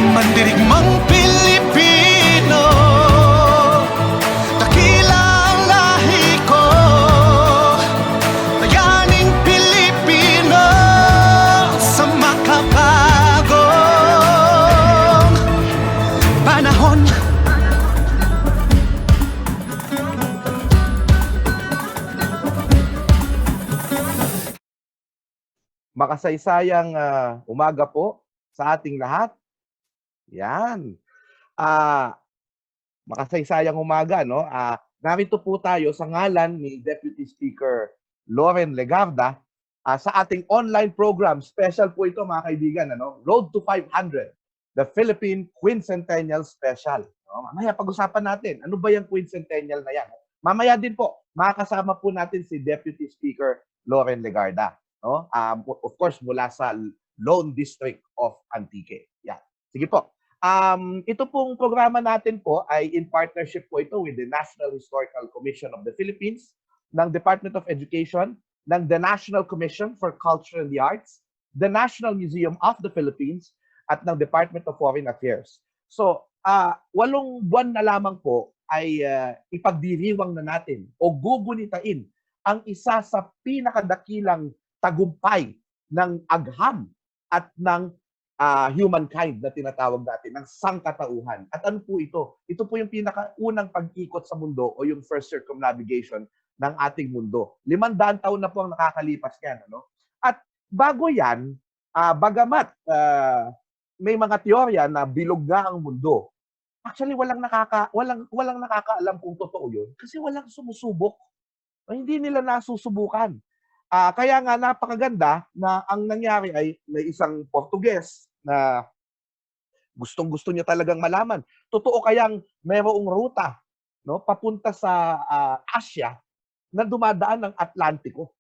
Mandirigmang Pilipino, dakila ang lahi ko, bayaning Pilipino sa makabagong panahon. Makasaysayang umaga po sa ating lahat. Yan. Makasaysayang umaga, no? Narito po tayo sa ngalan ni Deputy Speaker Loren Legarda sa ating online program. Special po ito, mga kaibigan, ano? Road to 500, the Philippine Quincentennial Special. No? Mamaya pag-usapan natin, ano ba yung Quincentennial na yan? Mamaya din po, makakasama po natin si Deputy Speaker Loren Legarda. No? Of course, mula sa Lone District of Antique. Yan. Sige po. Ito pong programa natin po ay in partnership po ito with the National Historical Commission of the Philippines, ng Department of Education, ng the National Commission for Culture and the Arts, the National Museum of the Philippines, at ng Department of Foreign Affairs. So, 8 buwan na lamang po ay ipagdiriwang na natin o gugunitain ang isa sa pinakadakilang tagumpay ng agham at ng humankind na tinatawag natin, ng sangkatauhan. At ano po ito? Ito po yung pinakaunang pag-ikot sa mundo o yung first circumnavigation ng ating mundo. 500 taon na po ang nakakalipas yan. Ano? At bago yan, bagamat may mga teorya na bilog nga ang mundo, actually walang nakakaalam kung totoo yun kasi walang sumusubok. Hindi nila nasusubukan. Kaya nga napakaganda na ang nangyari ay may isang Portuges na gustong-gusto niya talagang malaman. Totoo kayang mayroong ruta, no, papunta sa Asia na dumadaan ng Atlantiko.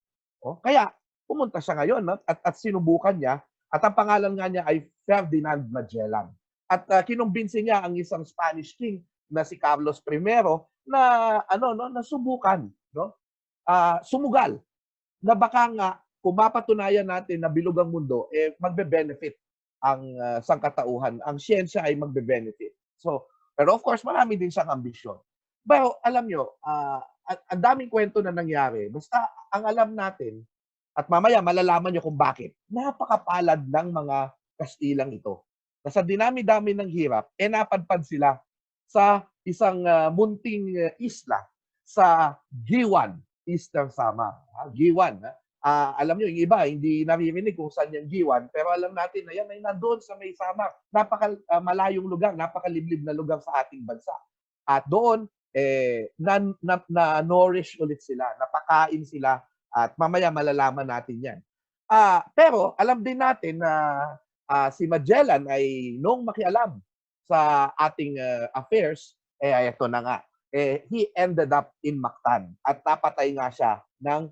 Kaya pumunta siya ngayon, no, at sinubukan niya, at ang pangalan nga niya ay Ferdinand Magellan. At kinumbinsi niya ang isang Spanish king na si Carlos I na na subukan, no? Sumugal na baka nga kung mapatunayan natin na bilog ang mundo, magbe-benefit ang sangkatauhan. Ang siyensya ay magbe-benefit. So, pero of course, marami din siyang ambisyon. Pero alam nyo, ang daming kwento na nangyari. Basta ang alam natin, at mamaya malalaman nyo kung bakit, napakapalad ng mga Kastilang ito. Na sa dinami-dami ng hirap, napadpad sila sa isang munting isla sa Giwan, Eastern Samar. Giwan. Alam nyo, yung iba, hindi naririnig kung saan yung Giwan, pero alam natin na yan ay nandoon sa may Samar. Napaka-malayong lugar, napakaliblib na lugar sa ating bansa. At doon, na-nourish ulit sila, napakain sila, at mamaya malalaman natin yan. Pero alam din natin na si Magellan ay noong makialam sa ating affairs, ito na nga. He ended up in Mactan at napatay nga siya ng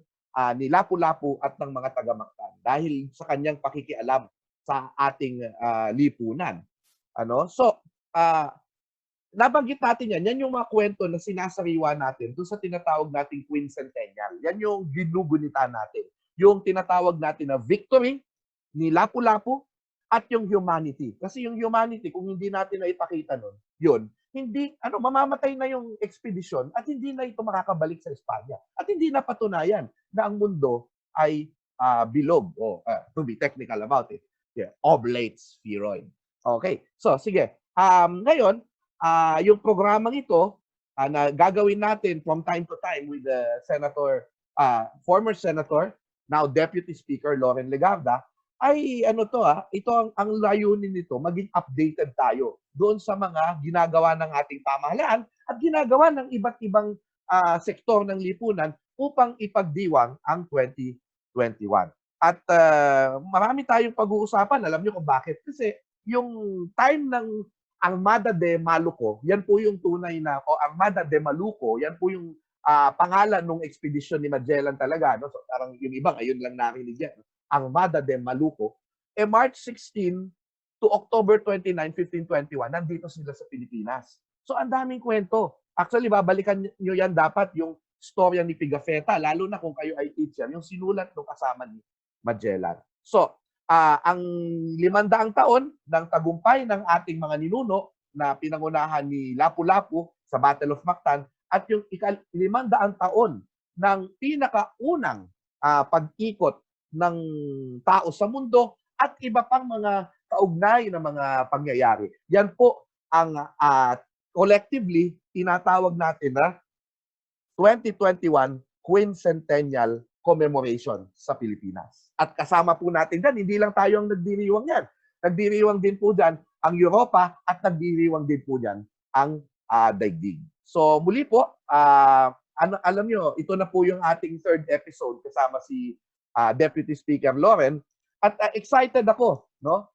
ni Lapu-Lapu at ng mga taga-Mactan dahil sa kanyang pakikialam sa ating lipunan. So, nabanggit natin yan. Yan yung mga kwento na sinasariwa natin doon sa tinatawag nating Quincentennial. Yan yung ginugunita natin. Yung tinatawag natin na victory ni Lapu-Lapu at yung humanity. Kasi yung humanity, kung hindi natin na ipakita nun, yun, hindi, mamamatay na yung ekspedisyon at hindi na ito makakabalik sa Espanya. At hindi na patunayan na ang mundo ay bilog, to be technical about it, oblate spheroid. Okay, so sige. Ngayon, yung programang ito na gagawin natin from time to time with the former Senator, now Deputy Speaker Loren Legarda, ay ito ang layunin nito, maging updated tayo doon sa mga ginagawa ng ating pamahalaan at ginagawa ng iba't ibang sektor ng lipunan upang ipagdiwang ang 2021. At marami tayong pag-uusapan, alam niyo kung bakit. Kasi yung time ng Armada de Maluco, yan po yung tunay na, o Armada de Maluco, yan po yung pangalan ng expedition ni Magellan talaga. No? So, parang yung iba, ngayon lang narinig yan. Armada de Maluco, March 16 to October 29, 1521, nandito sila sa Pilipinas. So, ang daming kwento. Actually, babalikan nyo yan dapat yung storya ni Pigafetta, lalo na kung kayo ay teacher, yung sinulat ng kasama ni Magellan. So, ang 500 taon ng tagumpay ng ating mga ninuno na pinangunahan ni Lapu-Lapu sa Battle of Mactan at yung 500 taon ng pinakaunang pag-ikot ng tao sa mundo at iba pang mga kaugnay na mga pangyayari. Yan po ang collectively tinatawag natin na 2021 Quincentennial Commemoration sa Pilipinas. At kasama po natin dyan, hindi lang tayo ang nagdiriwang yan. Nagdiriwang din po dyan ang Europa at nagdiriwang din po dyan ang daigdig. So muli po, alam nyo, ito na po yung ating third episode kasama si Deputy Speaker Loren. At excited ako, no?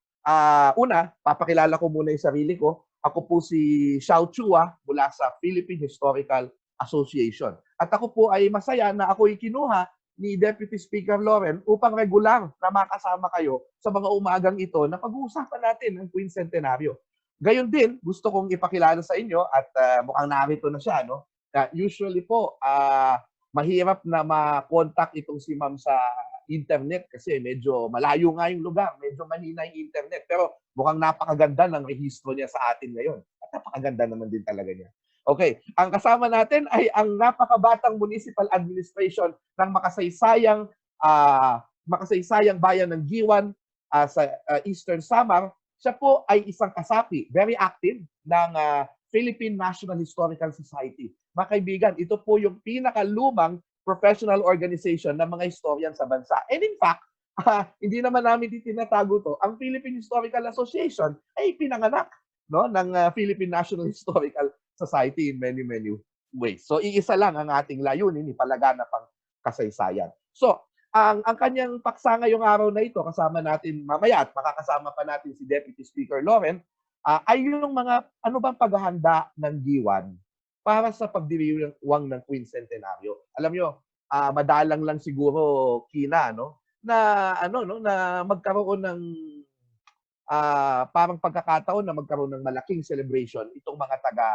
Una, papakilala ko muna yung sarili ko. Ako po si Xiao Chua mula sa Philippine Historical Association. At ako po ay masaya na ako ikinuha ni Deputy Speaker Loren upang regular na makasama kayo sa mga umagang ito na pag-uusapan natin ang Quincentenaryo. Gayon din, gusto kong ipakilala sa inyo at mukhang narito na siya, no? Usually po, mahirap na ma-contact itong si Ma'am sa internet kasi medyo malayo nga yung lugar, medyo mahina yung internet. Pero mukhang napakaganda ng rehistro niya sa atin ngayon. At napakaganda naman din talaga niya. Okay, ang kasama natin ay ang napakabatang municipal administration ng makasaysayang bayan ng Giwan sa Eastern Samar. Siya po ay isang kasapi, very active ng Philippine National Historical Society. Mga kaibigan, ito po yung pinakalumang professional organization ng mga historian sa bansa. And in fact, hindi naman namin tinatago to. Ang Philippine Historical Association ay pinanganak, no, ng Philippine National Historical Society in many ways. So iisa lang ang ating layunin, ipalaganap ang kasaysayan. So ang kanyang paksa ngayong araw na ito, kasama natin mamaya at makakasama pa natin si Deputy Speaker Loren, ay yung mga ano bang paghahanda ng Giwan para sa pagdiriwang ng Quincentenaryo. Alam nyo, madalang lang siguro, Kina, no, na na magkaroon ng parang pagkakataon na magkaroon ng malaking celebration itong mga taga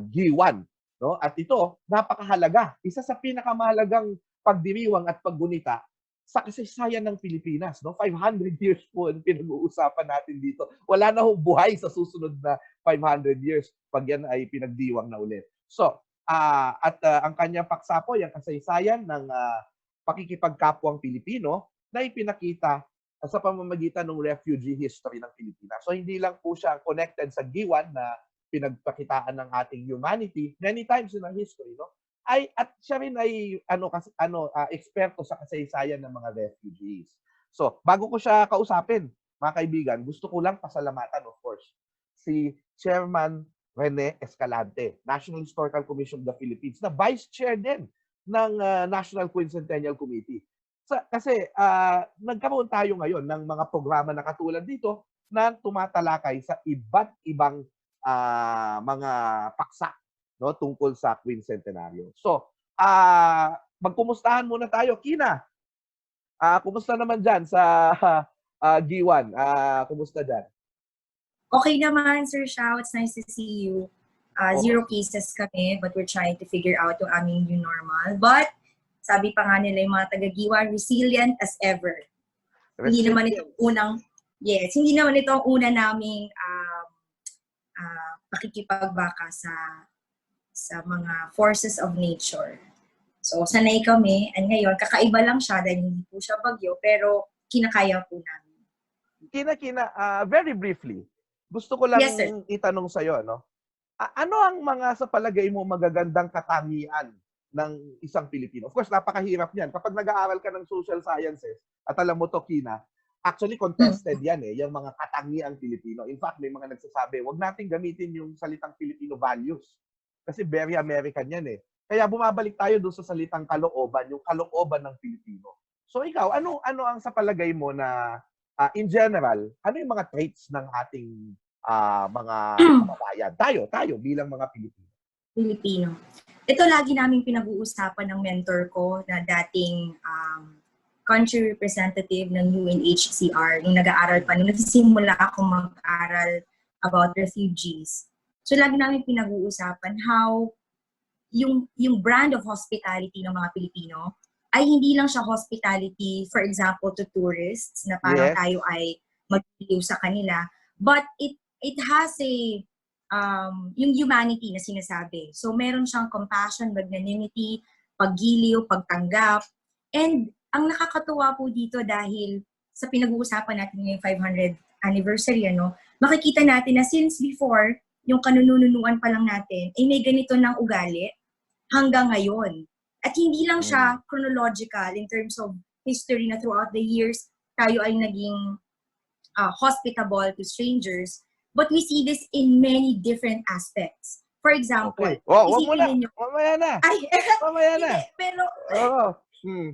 Giwan, no? At ito napakahalaga, isa sa pinakamahalagang pagdiriwang at paggunita sa kasaysayan ng Pilipinas, no? 500 years po ang pinag-uusapan natin dito. Wala na hong buhay sa susunod na 500 years pag yan ay pinagdiwang na ulit. So, ang kanyang paksa po, yung kasaysayan ng pakikipagkapwang Pilipino na ipinakita sa pamamagitan ng refugee history ng Pilipinas. So, hindi lang po siya connected sa Giwan na pinagpakitaan ng ating humanity many times in our history, no? At siya rin ay eksperto sa kasaysayan ng mga refugees. So, bago ko siya kausapin, mga kaibigan, gusto ko lang pasalamatan, of course, si Chairman Rene Escalante, National Historical Commission of the Philippines, na Vice Chair din ng National Quincentennial Committee. Kasi nagkaroon tayo ngayon ng mga programa na katulad dito na tumatalakay sa iba't ibang mga paksa, no, tungkol sa Quincentenaryo. So, magkumustahan muna tayo. Kina, kumusta naman dyan sa Giwan? Kumusta dyan? Okay naman, Sir Xiao. It's nice to see you. 0 cases kami, but we're trying to figure out yung aming new normal. But, sabi pa nga nila yung mga taga-Giwan, resilient as ever. Hindi naman ito hindi naman ito ang una naming pakikipagbaka sa mga forces of nature. So, sanay kami. And ngayon, kakaiba lang siya dahil hindi po siya bagyo, pero kinakaya po namin. Very briefly, gusto ko lang itanong sa'yo, no? Ano ang mga sa palagay mo magagandang katangian ng isang Pilipino? Of course, napakahirap niyan. Kapag nag-aaral ka ng social sciences, at alam mo to, Kina, actually contested yan yung mga katangiang Pilipino. In fact, may mga nagsasabi, wag nating gamitin yung salitang Filipino values. Kasi very American yan Kaya bumabalik tayo doon sa salitang kalooban, yung kalooban ng Pilipino. So ikaw, ano ang sa palagay mo na in general, ano yung mga traits ng ating mga kababayan? Tayo bilang mga Pilipino. Ito lagi namin pinag-uusapan ng mentor ko na dating country representative ng UNHCR nung nag-aaral pa, nung nagsisimula ako mag-aral about refugees. So lagi namin pinag-uusapan how yung brand of hospitality ng mga Pilipino ay hindi lang siya hospitality, for example, to tourists, na parang Yes. tayo ay magiliw sa kanila, but it has yung humanity na sinasabi. So meron siyang compassion, magnanimity, paggiliw, pagtanggap. And ang nakakatuwa po dito dahil sa pinag-uusapan natin ngayong 500th anniversary, makikita natin na since before, yung kanununuan pa lang natin, ay may ganito ng ugali hanggang ngayon. At hindi lang siya chronological in terms of history na throughout the years, tayo ay naging hospitable to strangers, but we see this in many different aspects. For example, Okay. Wag mo isipin na. ninyo, Mamaya na. ay, Mamaya na. hindi, pero, Oo.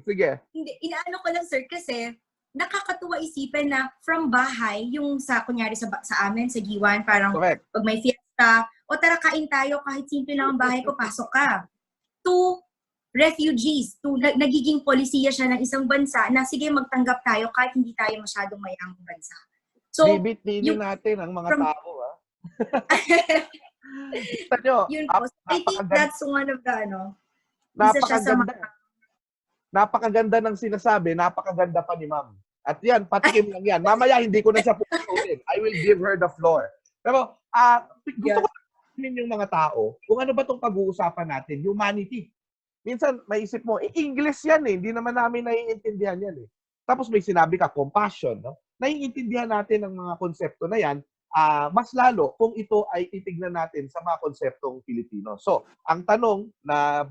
Sige. hindi, inaano ko lang sir kasi, nakakatuwa isipin na from bahay, yung kunyari sa amin, sa Giwan, parang Correct. pag may fiesta, o tara kain tayo, kahit simple lang ang bahay ko, pasok ka. To refugees, to nagiging polisiya siya ng isang bansa na sige magtanggap tayo kahit hindi tayo masyadong mayamang bansa. So, Bibit-binin natin ang mga from- tao, ha? Kita nyo, yun po. I think napakaganda, that's one of the, isa siya sa napakaganda, napakaganda ng sinasabi, napakaganda pa ni ma'am. At yan, patikim lang yan. Mamaya hindi ko na siya puputuin. I will give her the floor. Pero, gusto ko namin yung mga tao, kung ano ba itong pag-uusapan natin, humanity. Minsan, maisip mo, English yan eh. Hindi naman namin naiintindihan yan eh. Tapos may sinabi ka, compassion. No? Naiintindihan natin ang mga konsepto na yan, mas lalo kung ito ay titignan natin sa mga konseptong Pilipino. So, ang tanong na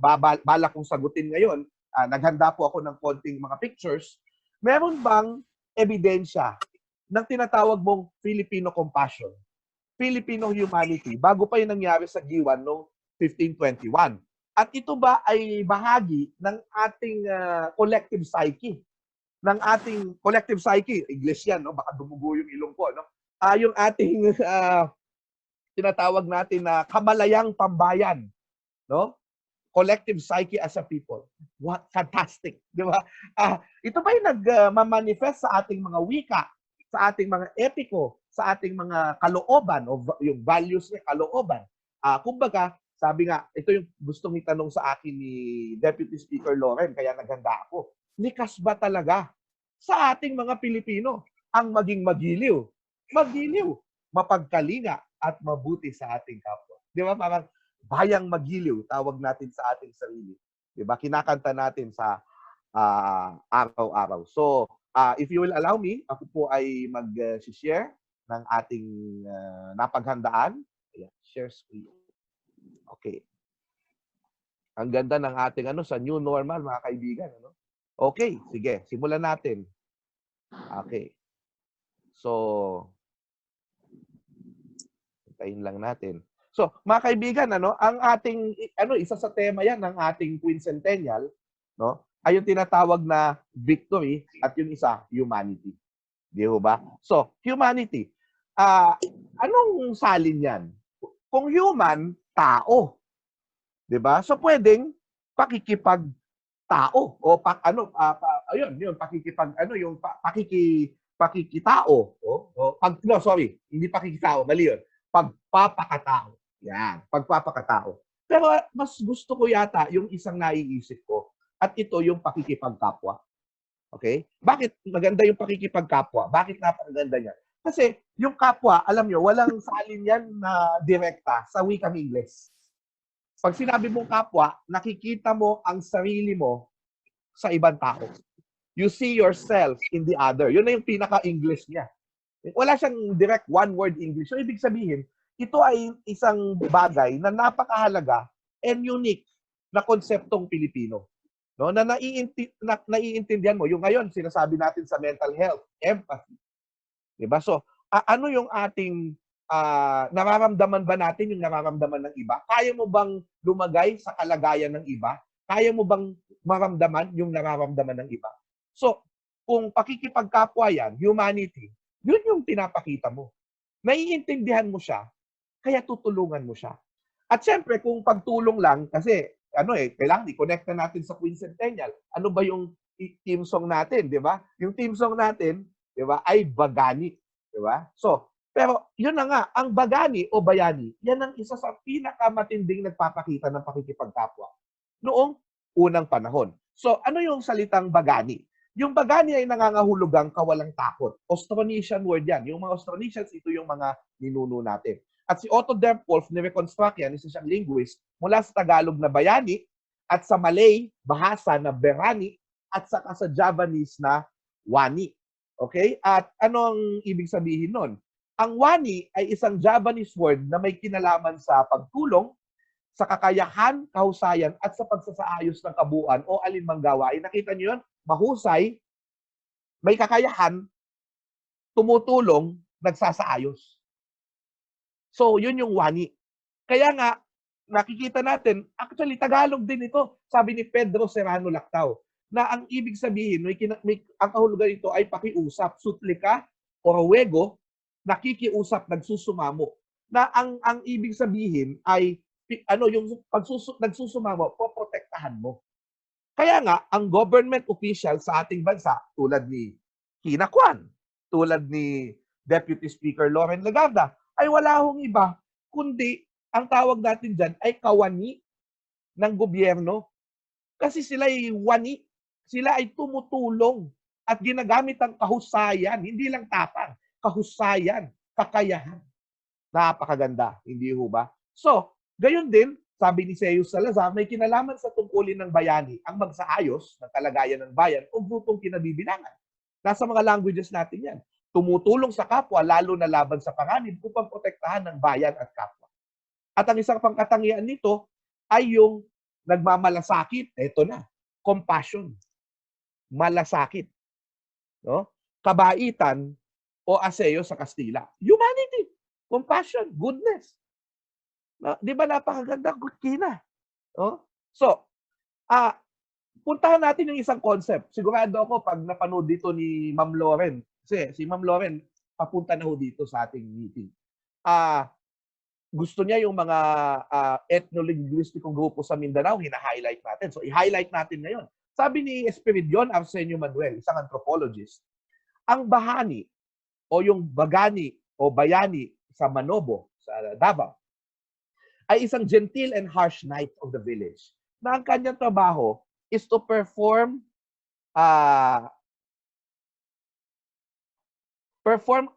bala kong sagutin ngayon, naghanda po ako ng konting mga pictures, meron bang ebidensya ng tinatawag mong Filipino compassion, Filipino humanity, bago pa yung nangyari sa Giwan noong 1521? At ito ba ay bahagi ng ating collective psyche? Ng ating collective psyche, English yan, no? Baka dumugo yung ilong ko, no? Yung ating tinatawag natin na kamalayang pambayan, no? Collective psyche as a people. What fantastic, di ba? Ito ba yung nagmamanifest sa ating mga wika, sa ating mga epiko, sa ating mga kalooban, o yung values niya, kalooban. Kumbaga, sabi nga, ito yung gustong itanong sa akin ni Deputy Speaker Loren, kaya naghanda ako. Likas ba talaga sa ating mga Pilipino ang maging magiliw? Magiliw, mapagkalinga, at mabuti sa ating kapwa. Di ba? Parang bayang magiliw, tawag natin sa ating sarili. Di ba? Kinakanta natin sa araw-araw. So, if you will allow me, ako po ay mag-share ng ating napaghandaan. Ayan, share screen. Okay. Ang ganda ng ating sa new normal, mga kaibigan. Okay, sige. Simulan natin. Okay. So, hintayin lang natin. So, mga kaibigan, ang ating isa sa tema 'yan ng ating quincentennial, no? Ay yung tinatawag na victory at yung isa, humanity. Di ba? So, humanity. Anong salin 'yan? Kung human, tao. 'Di ba? So pwedeng pakikipag-tao o pakikitao, hindi pakikitao, mali 'yun. Pagpapakatao. Yan, pagpapakatao. Pero mas gusto ko yata yung isang naiisip ko, at ito yung pakikipagkapwa. Okay? Bakit maganda yung pakikipagkapwa? Bakit napakaganda niya? Kasi yung kapwa, alam nyo, walang salin yan na direkta sa wikang Ingles. Pag sinabi mong kapwa, nakikita mo ang sarili mo sa ibang tao. You see yourself in the other. Yun na yung pinaka-English niya. Wala siyang direct one-word English. So, ibig sabihin, ito ay isang bagay na napakahalaga and unique na konseptong Pilipino. No? Na naiintindihan mo. Yung ngayon, sinasabi natin sa mental health, empathy. Diba? So, ano yung ating nararamdaman ba natin yung nararamdaman ng iba? Kaya mo bang lumagay sa kalagayan ng iba? Kaya mo bang maramdaman yung nararamdaman ng iba? So, kung pakikipagkapwa yan, humanity, yun yung pinapakita mo. Naiintindihan mo siya, kaya tutulungan mo siya. At syempre, kung pagtulong lang, kasi kailangan i-connect na natin sa quincentennial. Ano ba yung team song natin, di ba? Yung team song natin, di ba, ay Bagani. Di ba? So, pero yun na nga, ang Bagani o Bayani, yan ang isa sa pinakamatinding nagpapakita ng pakikipagkapwa noong unang panahon. So, ano yung salitang bagani? Yung bagani ay nangangahulugang kawalang takot. Austronesian word yan. Yung mga Austronesians, ito yung mga ninuno natin. At si Otto Dempolf, ni-reconstruct yan, isa siyang linguist, mula sa Tagalog na bayani, at sa Malay, bahasa na berani, at saka sa Javanese na wani. Okay? At ano ang ibig sabihin nun? Ang wani ay isang Javanese word na may kinalaman sa pagtulong, sa kakayahan, kahusayan, at sa pagsasaayos ng kabuuan o alinmang gawain. Nakita niyo yun? Mahusay, may kakayahan, tumutulong, nagsasaayos. So, yun yung wani. Kaya nga, nakikita natin, actually, Tagalog din ito. Sabi ni Pedro Serrano Lactao, na ang ibig sabihin, ang kahulugan ito ay pakiusap, suplika, o ruwego, nakikiusap, nagsusumamo. Na ang ibig sabihin ay yung nagsusumamo, poprotektahan mo. Kaya nga, ang government official sa ating bansa, tulad ni Kina Kwan, tulad ni Deputy Speaker Loren Legarda, ay wala hong iba, kundi ang tawag natin dyan ay kawani ng gobyerno. Kasi sila ay wani, sila ay tumutulong at ginagamit ang kahusayan, hindi lang tapang, kahusayan, kakayahan. Napakaganda, hindi ho ba? So, gayon din, sabi ni Zeus Salazar, may kinalaman sa tungkulin ng bayani ang magsaayos ng kalagayan ng bayan o grupong kinabibilangan. Nasa mga languages natin yan. Tumutulong sa kapwa, lalo na laban sa panganib upang protektahan ng bayan at kapwa. At ang isang pangkatangian nito ay yung nagmamalasakit. Ito na, compassion. Malasakit. No? Kabaitan o aseo sa Kastila. Humanity. Compassion. Goodness. No? Di ba napakaganda? Kina. No? So, puntahan natin yung isang concept. Sigurado ako pag napanood dito ni Ma'am Loren, kasi si Ma'am Loren, papunta na ho dito sa ating meeting. Gusto niya yung mga ethno-linguistikong grupo sa Mindanao, hina-highlight natin. So, i-highlight natin ngayon. Sabi ni Espiridion Arsenio Manuel, isang anthropologist, ang bahani o yung bagani o bayani sa Manobo, sa Davao, ay isang gentle and harsh knight of the village na ang kanyang trabaho is to perform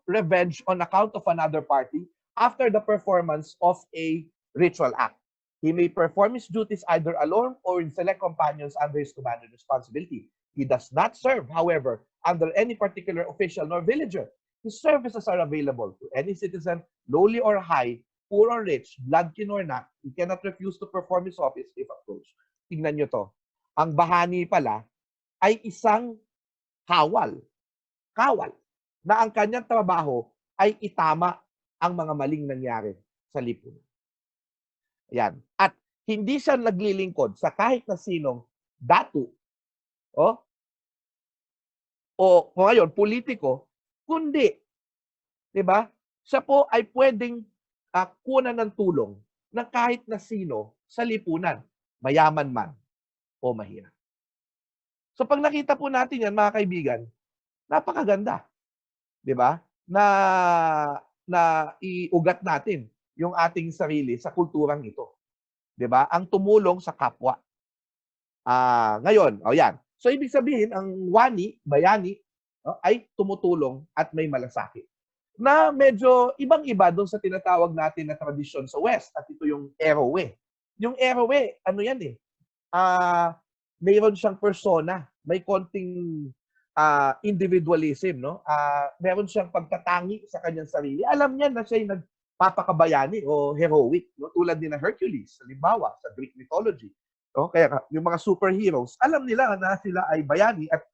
revenge on account of another party after the performance of a ritual act. He may perform his duties either alone or in select companions under his command and responsibility. He does not serve, however, under any particular official nor villager. His services are available to any citizen, lowly or high, poor or rich, bloodkin or not. He cannot refuse to perform his office if approached. Tingnan nyo to. Ang bahani pala ay isang kawal, na ang kanyang trabaho ay itama ang mga maling nangyari sa lipunan. Yan. At hindi siya naglilingkod sa kahit na sinong datu o ngayon, politiko, kundi, di ba, siya po ay pwedeng kunan ng tulong ng kahit na sino sa lipunan, mayaman man o mahirap. So pag nakita po natin yan, mga kaibigan, napakaganda. Di ba? Na iugat natin yung ating sarili sa kulturang ito. 'Di ba? Ang tumulong sa kapwa. Ngayon, yan. So ibig sabihin ang wani, bayani, ay tumutulong at may malasakit. Na medyo ibang-iba doon sa tinatawag natin na tradisyon sa West at ito yung Erowe. Yung Erowe, ano yan eh? Mayroon siyang persona, may konting individualism, no? Meron siyang pagtatangi sa kanyang sarili. Alam niya na siya yung nagpapakabayani o heroic, no? Tulad ni na Hercules, halimbawa, sa Greek mythology. No? Kaya yung mga superheroes, alam nila na sila ay bayani at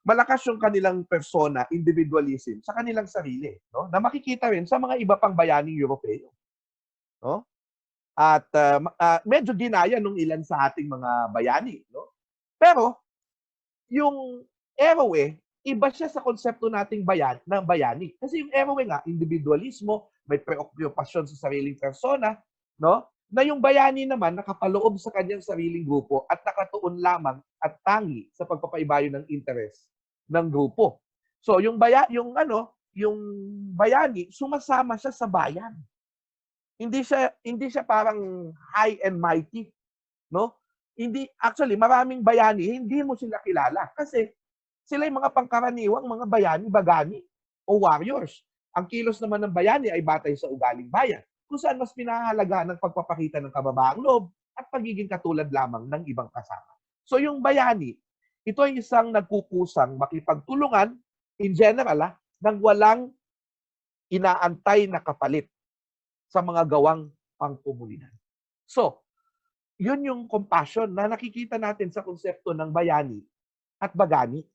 malakas yung kanilang persona, individualism, sa kanilang sarili. No? Na makikita rin sa mga iba pang bayaning Europeo. No? At medyo ginaya nung ilan sa ating mga bayani. No? Pero, yung Erowe, iba siya sa konsepto nating ng bayani. Kasi yung Erowe nga, individualismo, may preokupasyon sa sariling persona, no? Na yung bayani naman nakapaloob sa kanyang sariling grupo at nakatuon lamang at tangi sa pagpapaibayo ng interes ng grupo. So yung bayani, sumasama siya sa bayan. Hindi siya parang high and mighty, no? hindi, actually, maraming bayani, hindi mo sila kilala. Kasi sila yung mga pangkaraniwang mga bayani, bagani, o warriors. Ang kilos naman ng bayani ay batay sa ugaling bayan, kung saan mas pinahalaga ng pagpapakita ng kababaang loob at pagiging katulad lamang ng ibang kasama. So yung bayani, ito ay isang nagkukusang makipagtulungan, in general, nang walang inaantay na kapalit sa mga gawang pangkomunidad. So, yun yung compassion na nakikita natin sa konsepto ng bayani at bagani.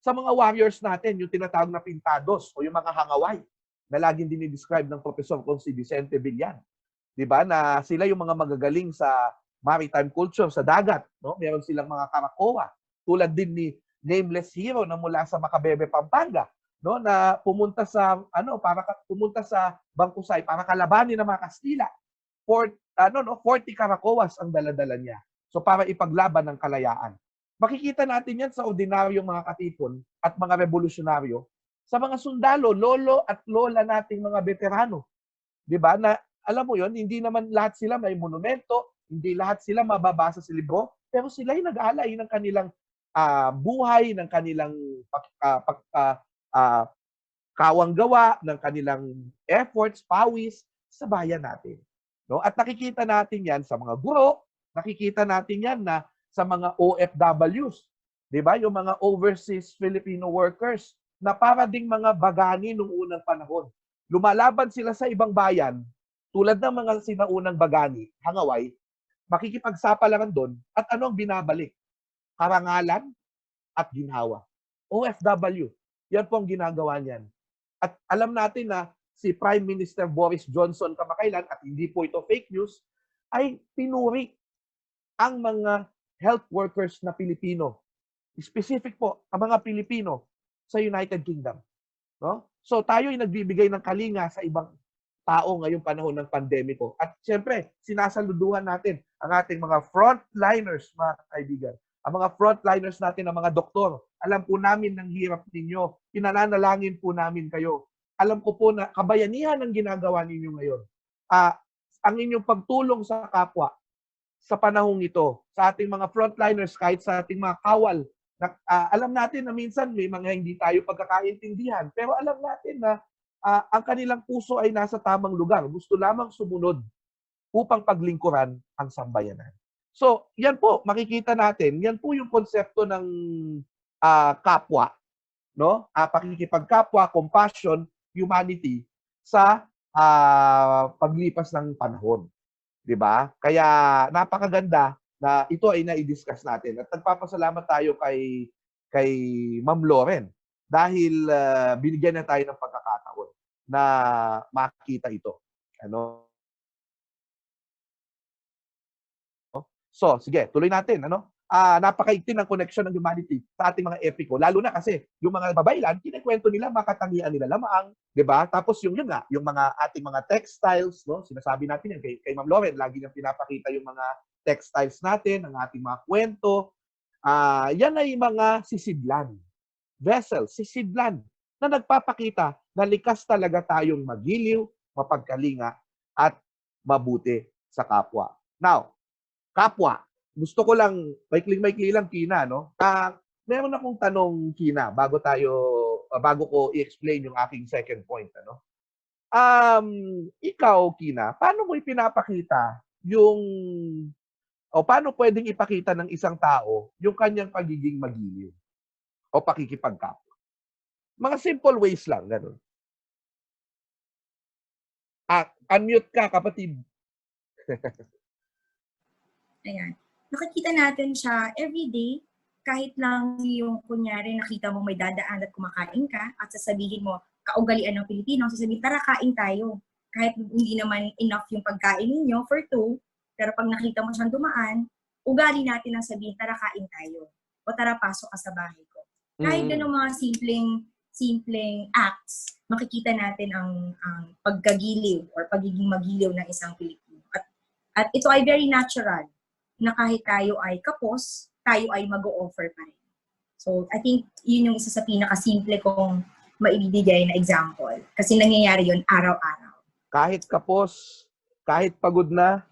Sa mga warriors natin, yung tinatawag na pintados o yung mga hangaway na laging dinidescribe ng profesor kong si Vicente Villan. Di ba? Na sila yung mga magagaling sa maritime culture, sa dagat. No? Meron silang mga karakoa. Tulad din ni Nameless Hero na mula sa Macabebe, Pampanga, no, na pumunta sa pumunta sa Bangkusay para kalabanin ng mga Kastila. 40 karakoas ang dala-dala niya. So para ipaglaban ng kalayaan. Makikita natin yan sa ordinaryong mga katipon at mga revolusyonaryo, sa mga sundalo, lolo at lola nating mga veterano. 'Di ba? Na alam mo 'yon, hindi naman lahat sila may monumento, hindi lahat sila mababasa sa libro, pero sila ay nag-aalay ng kanilang buhay, ng kanilang kawang gawa, ng kanilang efforts, pawis sa bayan natin. No? At nakikita natin yan sa mga guro, nakikita natin yan na sa mga OFWs, 'di ba? Yung mga overseas Filipino workers na para ding mga bagani nung unang panahon. Lumalaban sila sa ibang bayan, tulad ng mga sinaunang bagani, hangaway, makikipagsapalaran doon, at ano ang binabalik? Karangalan at ginhawa. OFW, yan po ang ginagawa niyan. At alam natin na si Prime Minister Boris Johnson kamakailan, at hindi po ito fake news, ay pinuri ang mga health workers na Pilipino. Specific po, ang mga Pilipino sa United Kingdom. No? So tayo ay nagbibigay ng kalinga sa ibang tao ngayong panahon ng pandemiko. At siyempre, sinasaluduhan natin ang ating mga frontliners, mga kaibigan. Ang mga frontliners natin, ang mga doktor. Alam po namin ng hirap ninyo. Pinananalangin po namin kayo. Alam ko po na kabayanihan ang ginagawa ninyo ngayon. Ang inyong pagtulong sa kapwa sa panahong ito, sa ating mga frontliners, kahit sa ating mga kawal, alam natin na minsan may mga hindi tayo pagkakaintindihan, pero alam natin na ang kanilang puso ay nasa tamang lugar. Gusto lamang sumunod upang paglingkuran ang sambayanan. So, yan po, makikita natin, yan po yung konsepto ng kapwa, no? Pakikipagkapwa, compassion, humanity sa paglipas ng panahon. 'Di ba? Kaya napakaganda na ito ay na-discuss natin. At nagpapasalamat tayo kay Ma'am Loren dahil binigyan na tayo ng pagkakataon na makita ito. Ano? So, sige, tuloy natin. Napakaigtin ng connection ng humanity sa ating mga epiko. Lalo na kasi yung mga babaylan, kinikwento nila, makatangian nila lamang, 'di ba? Tapos yung mga ating mga textiles, no? Sinasabi natin yan kay Ma'am Loren, lagi niyang pinapakita yung mga textiles natin, ang ating mga kwento. Yan ay mga sisidlan. Vessels, sisidlan na nagpapakita na likas talaga tayong magiliw, mapagkalinga, at mabuti sa kapwa. Now, kapwa, gusto ko lang, maikling-maikli lang, Kina, no? Meron akong tanong, Kina, bago ko i-explain yung aking second point, ano? Ikaw, Kina, paano mo ipinapakita paano pwedeng ipakita ng isang tao yung kanyang pagiging magiliw o pakikipagkapwa? Mga simple ways lang, ganun. Unmute ka, kapatid. Ayan. Nakikita natin siya everyday, kahit lang yung kunyari nakita mo may dadaan at kumakain ka at sasabihin mo, kaugalian ng Pilipino, sasabihin, tara kain tayo. Kahit hindi naman enough yung pagkain ninyo for two, pero pag nakita mo siyang dumaan, ugali natin ang sabihin, tara kain tayo. O tara pasok ka sa bahay ko. Kahit ganun mga simpleng acts, makikita natin ang pagkagiliw or pagiging magiliw ng isang Pilipino. At ito ay very natural na kahit tayo ay kapos, tayo ay mag-o-offer pa rin. So, I think yun yung isa sa pinakasimple kong maibibigay na example. Kasi nangyayari yun araw-araw. Kahit kapos, kahit pagod na,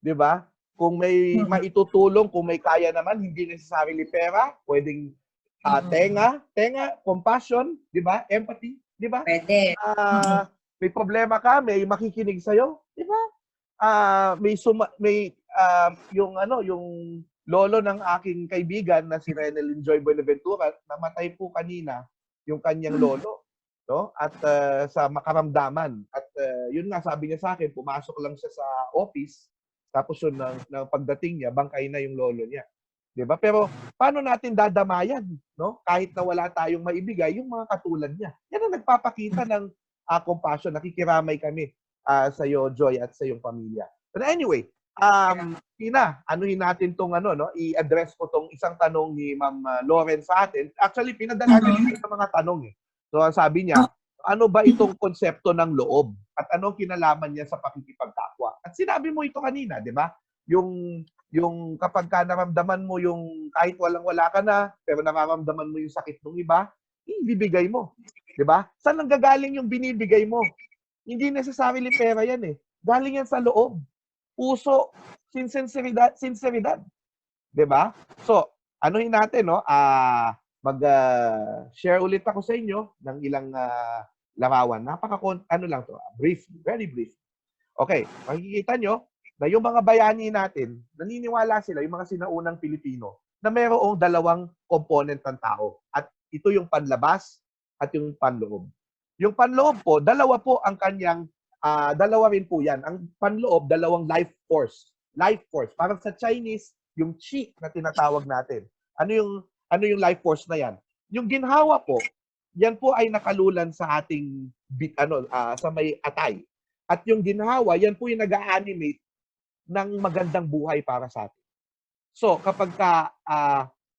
di ba? Kung may Mhm. maitutulong, kung may kaya naman, hindi necessarily pera, pwedeng tenga, compassion, di ba? Empathy, di ba? Pwede. Mhm. May problema ka, may makikinig sa'yo, di ba? Yung lolo ng aking kaibigan na si Renel Enjoy Buenaventura, namatay po kanina yung kanyang lolo, no? At sa makaramdaman. At yun nga, sabi niya sa akin, pumasok lang siya sa office, tapos yun, ng pagdating niya, bangkay na yung lolo niya. 'Di ba? Pero paano natin dadamayan, no? Kahit na wala tayong maibigay, yung mga katulad niya. Yan ang nagpapakita ng compassion. Nakikiramay kami sa iyo, Joy, at sa iyong pamilya. But anyway, Tina, anuhin natin tong no? I-address ko tong isang tanong ni Ma'am Lauren sa atin. Actually, pinadala niya sa mga tanong eh. So, sabi niya, ano ba itong konsepto ng loob? At anong kinalaman niya sa pakikipagkapwa? At sinabi mo ito kanina, di ba? Yung kapag ka naramdaman mo yung kahit walang-wala ka na, pero nararamdaman mo yung sakit ng iba, ibibigay mo. 'Di ba? Saan nanggagaling yung binibigay mo? Hindi necessarily pera yan eh. Galing yan sa loob. Puso, sinseridad. 'Di ba? So, anuhin natin, no? Mag-share ulit ako sa inyo ng ilang larawan. Ano lang to, brief, very brief. Okay, makikita nyo na yung mga bayani natin, naniniwala sila, yung mga sinaunang Pilipino, na mayroong dalawang component ng tao. At ito yung panlabas at yung panloob. Yung panloob po, dalawa rin po yan. Ang panloob, dalawang life force. Life force. Parang sa Chinese, yung chi na tinatawag natin. Ano yung life force na yan? Yung ginhawa po, yan po ay nakalulan sa ating sa may atay. At yung ginhawa, yan po yung nag-a-animate ng magandang buhay para sa atin. So, kapag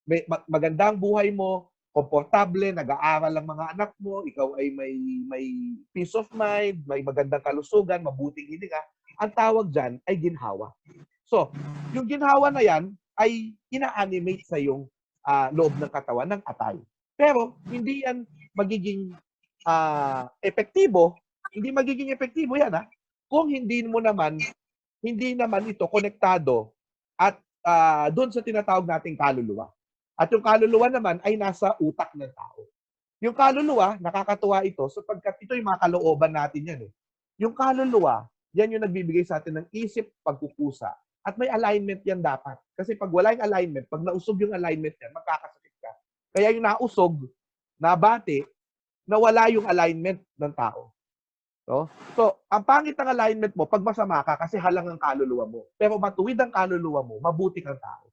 may magandang buhay mo, komportable, nag-aaral ang mga anak mo, ikaw ay may peace of mind, may magandang kalusugan, mabuting hininga, ang tawag dyan ay ginhawa. So, yung ginhawa na yan ay ina-animate sa yung loob ng katawan ng atay. Pero, hindi yan magiging epektibo, hindi magiging epektibo yan kung hindi naman ito konektado at doon sa tinatawag nating kaluluwa. At yung kaluluwa naman ay nasa utak ng tao. Yung kaluluwa, nakakatuwa ito sapagkat ito yung mga kalooban natin yan eh. Yung kaluluwa, yan yung nagbibigay sa atin ng isip, pagkukusa. At may alignment yan dapat. Kasi pag wala yung alignment, pag nausog yung alignment yan, magkakasakit ka. Kaya yung nausog, nabati, nawala yung alignment ng tao. No? So, ang pangit ng alignment mo, pag masama ka, kasi halang ang kaluluwa mo. Pero matuwid ang kaluluwa mo, mabuti kang tao.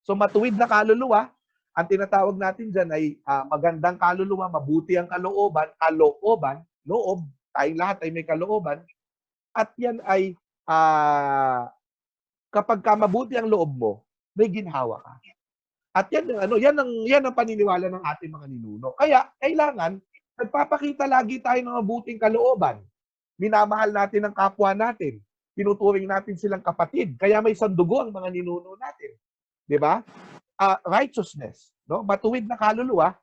So, matuwid na kaluluwa, ang tinatawag natin dyan ay magandang kaluluwa, mabuti ang loob, tayong lahat ay may kalooban. At yan ay, kapag ka mabuti ang loob mo, may ginhawa ka. At yan ang paniniwala ng ating mga ninuno. Kaya, kailangan, nagpapakita lagi tayo ng mabuting kalooban. Minamahal natin ang kapwa natin. Tinuturing natin silang kapatid. Kaya may sandugo ang mga ninuno natin. 'Di ba? Righteousness, no? Matuwid na kaluluwa,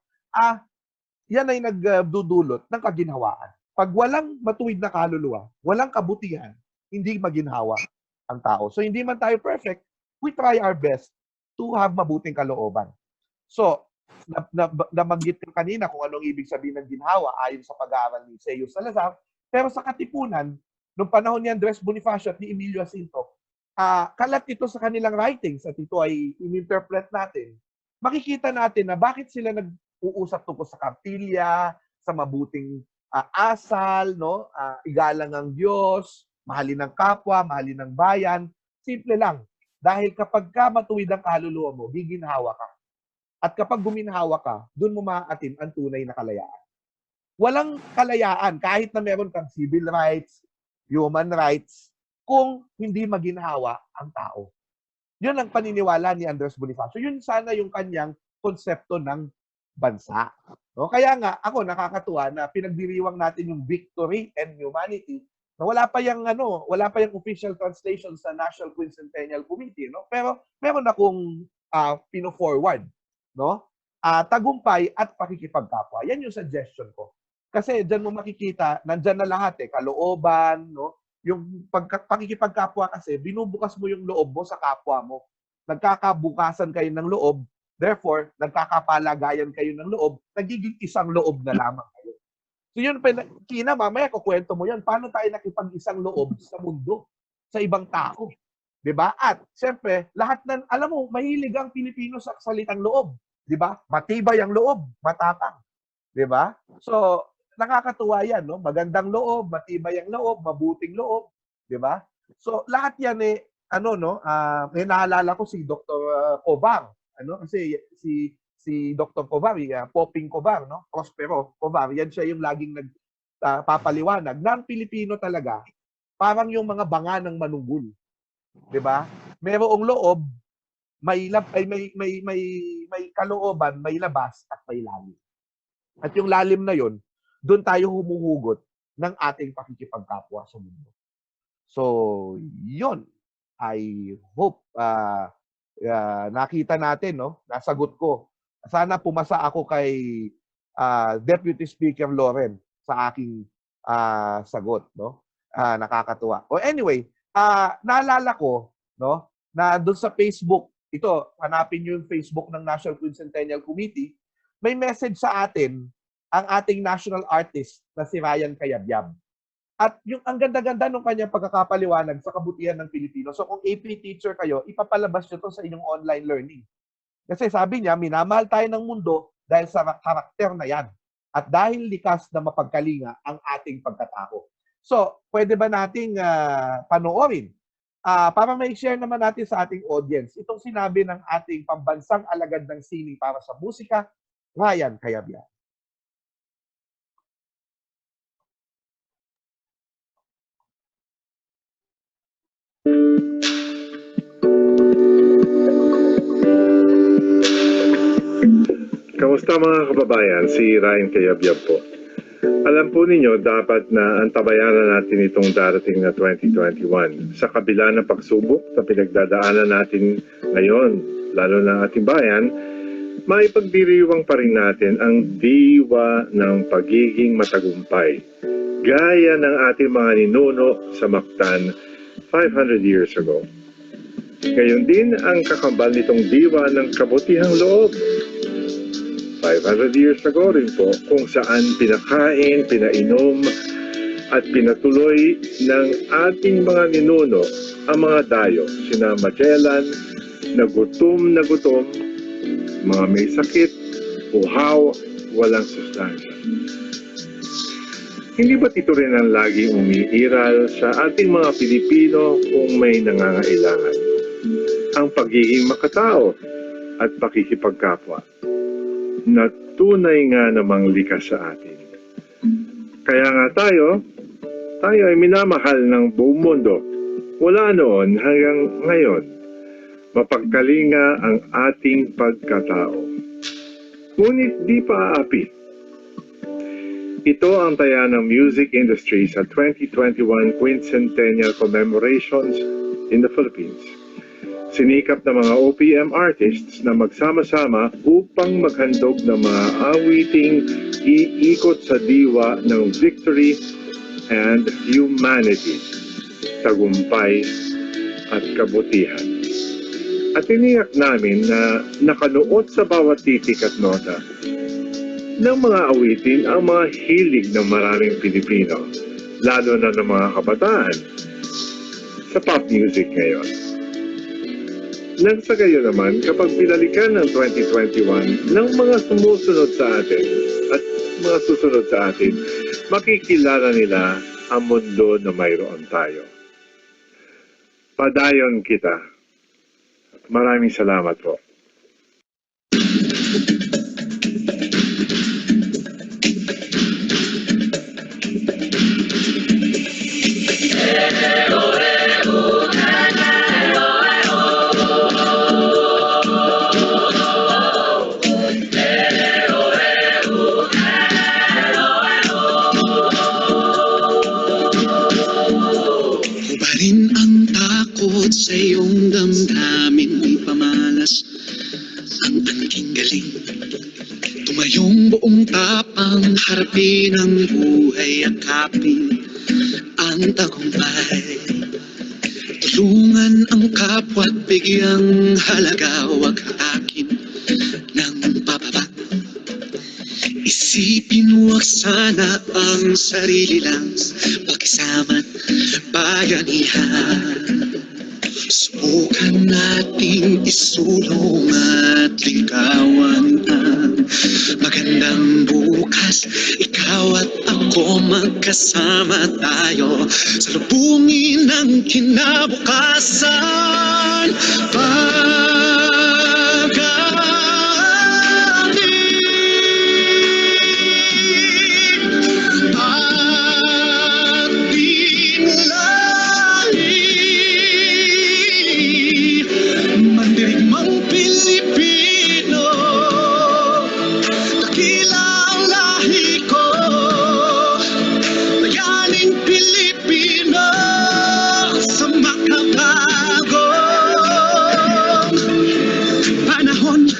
yan ay nagdudulot ng kaginhawaan. Pag walang matuwid na kaluluwa, walang kabutihan, hindi maginhawa ang tao. So hindi man tayo perfect, we try our best to have mabuting kalooban. So, nabanggit ko kanina kung anong ibig sabihin ng ginhawa ayon sa pag-aaral ni Seiyo Salazar. Pero sa katipunan, nung panahon ni Andres Bonifacio at ni Emilio Jacinto, kalat ito sa kanilang writings at ito ay in-interpret natin. Makikita natin na bakit sila nag-uusap tungkol sa kartilya, sa mabuting asal, no? Igalang ang Diyos, mahalin ang kapwa, mahalin ang bayan. Simple lang. Dahil kapag ka matuwid ang kaluluwa mo, giginhawa ka. At kapag guminhawa ka, doon mo maaatim ang tunay na kalayaan. Walang kalayaan kahit na meron kang civil rights, human rights, kung hindi maginhawa ang tao. Yun ang paniniwala ni Andres Bonifacio. Yun sana yung kanyang konsepto ng bansa. No? Kaya nga, ako nakakatuwa na pinagdiriwang natin yung Victory and Humanity na wala pa yung official translation sa National Quincentennial Committee, no? Pero meron akong pino-forward, no? Tagumpay at pakikipagkapwa. Yan yung suggestion ko. Kasi diyan mo makikita, nandiyan na lahat kalooban, no? Yung pakikipagkapwa kasi, binubukas mo yung loob mo sa kapwa mo. Nagkakabukasan kayo ng loob, therefore, nagkakapalagayan kayo ng loob, nagiging isang loob na lamang kayo. So yun, Kina, mamaya kukwento mo yan. Paano tayo nakipag-isang loob sa mundo, sa ibang tao? 'Di ba? At siyempre, lahat ng, alam mo, mahilig ang Pilipino sa salitang loob. 'Di ba? Matibay ang loob, matapang. 'Di ba? So, nakakatuwa yan, no? Magandang loob, matibay ang loob, mabuting loob, 'di ba? So, lahat yan may naalala ko si Dr. Cobar, kasi si Dr. Cobar, Poping Cobar, no? Prospero Cobar, yan siya yung laging papaliwanag ng Pilipino talaga, parang yung mga banga ng manunggul. 'Di ba? Merong loob, may kalooban, may labas at may lalim. At yung lalim na 'yon, doon tayo humuhugot ng ating pakikipagkapwa sa mundo. So, 'yon. I hope nakita natin, no? Nasagot ko. Sana pumasa ako kay Deputy Speaker Loren sa aking sagot, no? Nakakatuwa. O anyway, naalala ko, no, na doon sa Facebook, ito, hanapin niyo yung Facebook ng National Quincentennial Committee, may message sa atin ang ating national artist na si Ryan Cayabyab. At yung ang ganda-ganda ng kanyang pagkakapaliwanag sa kabutihan ng Pilipino. So kung AP teacher kayo, ipapalabas nyo to sa inyong online learning. Kasi sabi niya, minamahal tayo ng mundo dahil sa karakter na yan. At dahil likas na mapagkalinga ang ating pagkatao. So, pwede ba nating panoorin? Para may share naman natin sa ating audience, itong sinabi ng ating pambansang alagad ng sining para sa musika, Ryan Cayabyab. Kamusta mga kababayan? Si Ryan Cayabyab po. Alam po ninyo, dapat na antabayanan natin itong darating na 2021. Sa kabila ng pagsubok na pinagdadaanan natin ngayon, lalo na ating bayan, maipagdiriwang pa rin natin ang diwa ng pagiging matagumpay. Gaya ng ating mga ninuno sa Mactan 500 years ago. Ngayon din ang kakambal nitong diwa ng kabutihang loob. 500 years ago rin po, kung saan pinakain, pinainom, at pinatuloy ng ating mga ninuno ang mga dayo, sina Magellan, na gutom, mga may sakit, uhaw, walang sustansya. Hindi ba't ito rin ang laging umiiral sa ating mga Pilipino kung may nangangailangan? Ang pagiging makatao at pakikipagkapwa na tunay nga namang likas sa atin. Kaya nga tayo ay minamahal ng buong mundo. Wala noon hanggang ngayon. Mapagkalinga ang ating pagkatao. Ngunit di pa aapi. Ito ang taya ng music industry sa 2021 Quincentennial Commemorations in the Philippines. Sinikap ng mga OPM artists na magsama-sama upang maghandog ng mga awiting iikot sa diwa ng victory and humanity, tagumpay at kabutihan. At tiniyak namin na nakanuot sa bawat titik at nota ng mga awitin ang mga hilig ng maraming Pilipino, lalo na ng mga kabataan sa pop music ngayon. Nang sa gayon naman, kapag binalikan ng 2021 ng mga sumusunod sa atin at mga susunod sa atin, makikilala nila ang mundo na mayroon tayo. Padayon kita. Maraming salamat po. Rin ang takot sa iyong damdamin, may pamalas ang aking galing. Tumayong buong tapang, harapin ang buhay, akapin ang ng tagumpay. Tulungan ang kapwa't bigyang halaga, wag akin ng pababa. Isipin wag sana ang sarili lang, pakisama't bayanihan. Subukan nating isulong at ligawan ang magandang bukas. Ikaw at ako magkasama tayo sa lubungin ng kinabukasan. Pag-amin at dinalahi, mandirigmang Pilipino, dakila ang lahi ko, bayaning Pilipino sa makabagong panahon.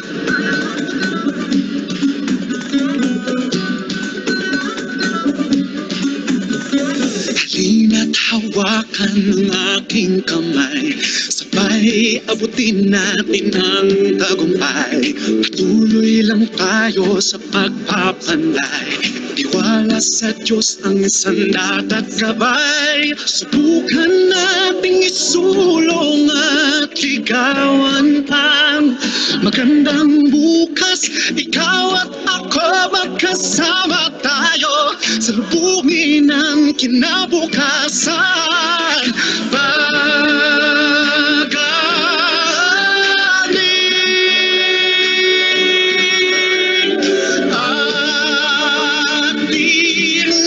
Halina't hawakan ng aking kamay, sabay abutin natin ang tagumpay. Patuloy lang tayo sa pagpapanday, tiwala sa Diyos ang sandat at gabay. Subukan nating isulong at ligawan ang magandang bukas. Ikaw at ako magkasama tayo sa lubungin ng kinabukasan. Pag-amin at dinalahi,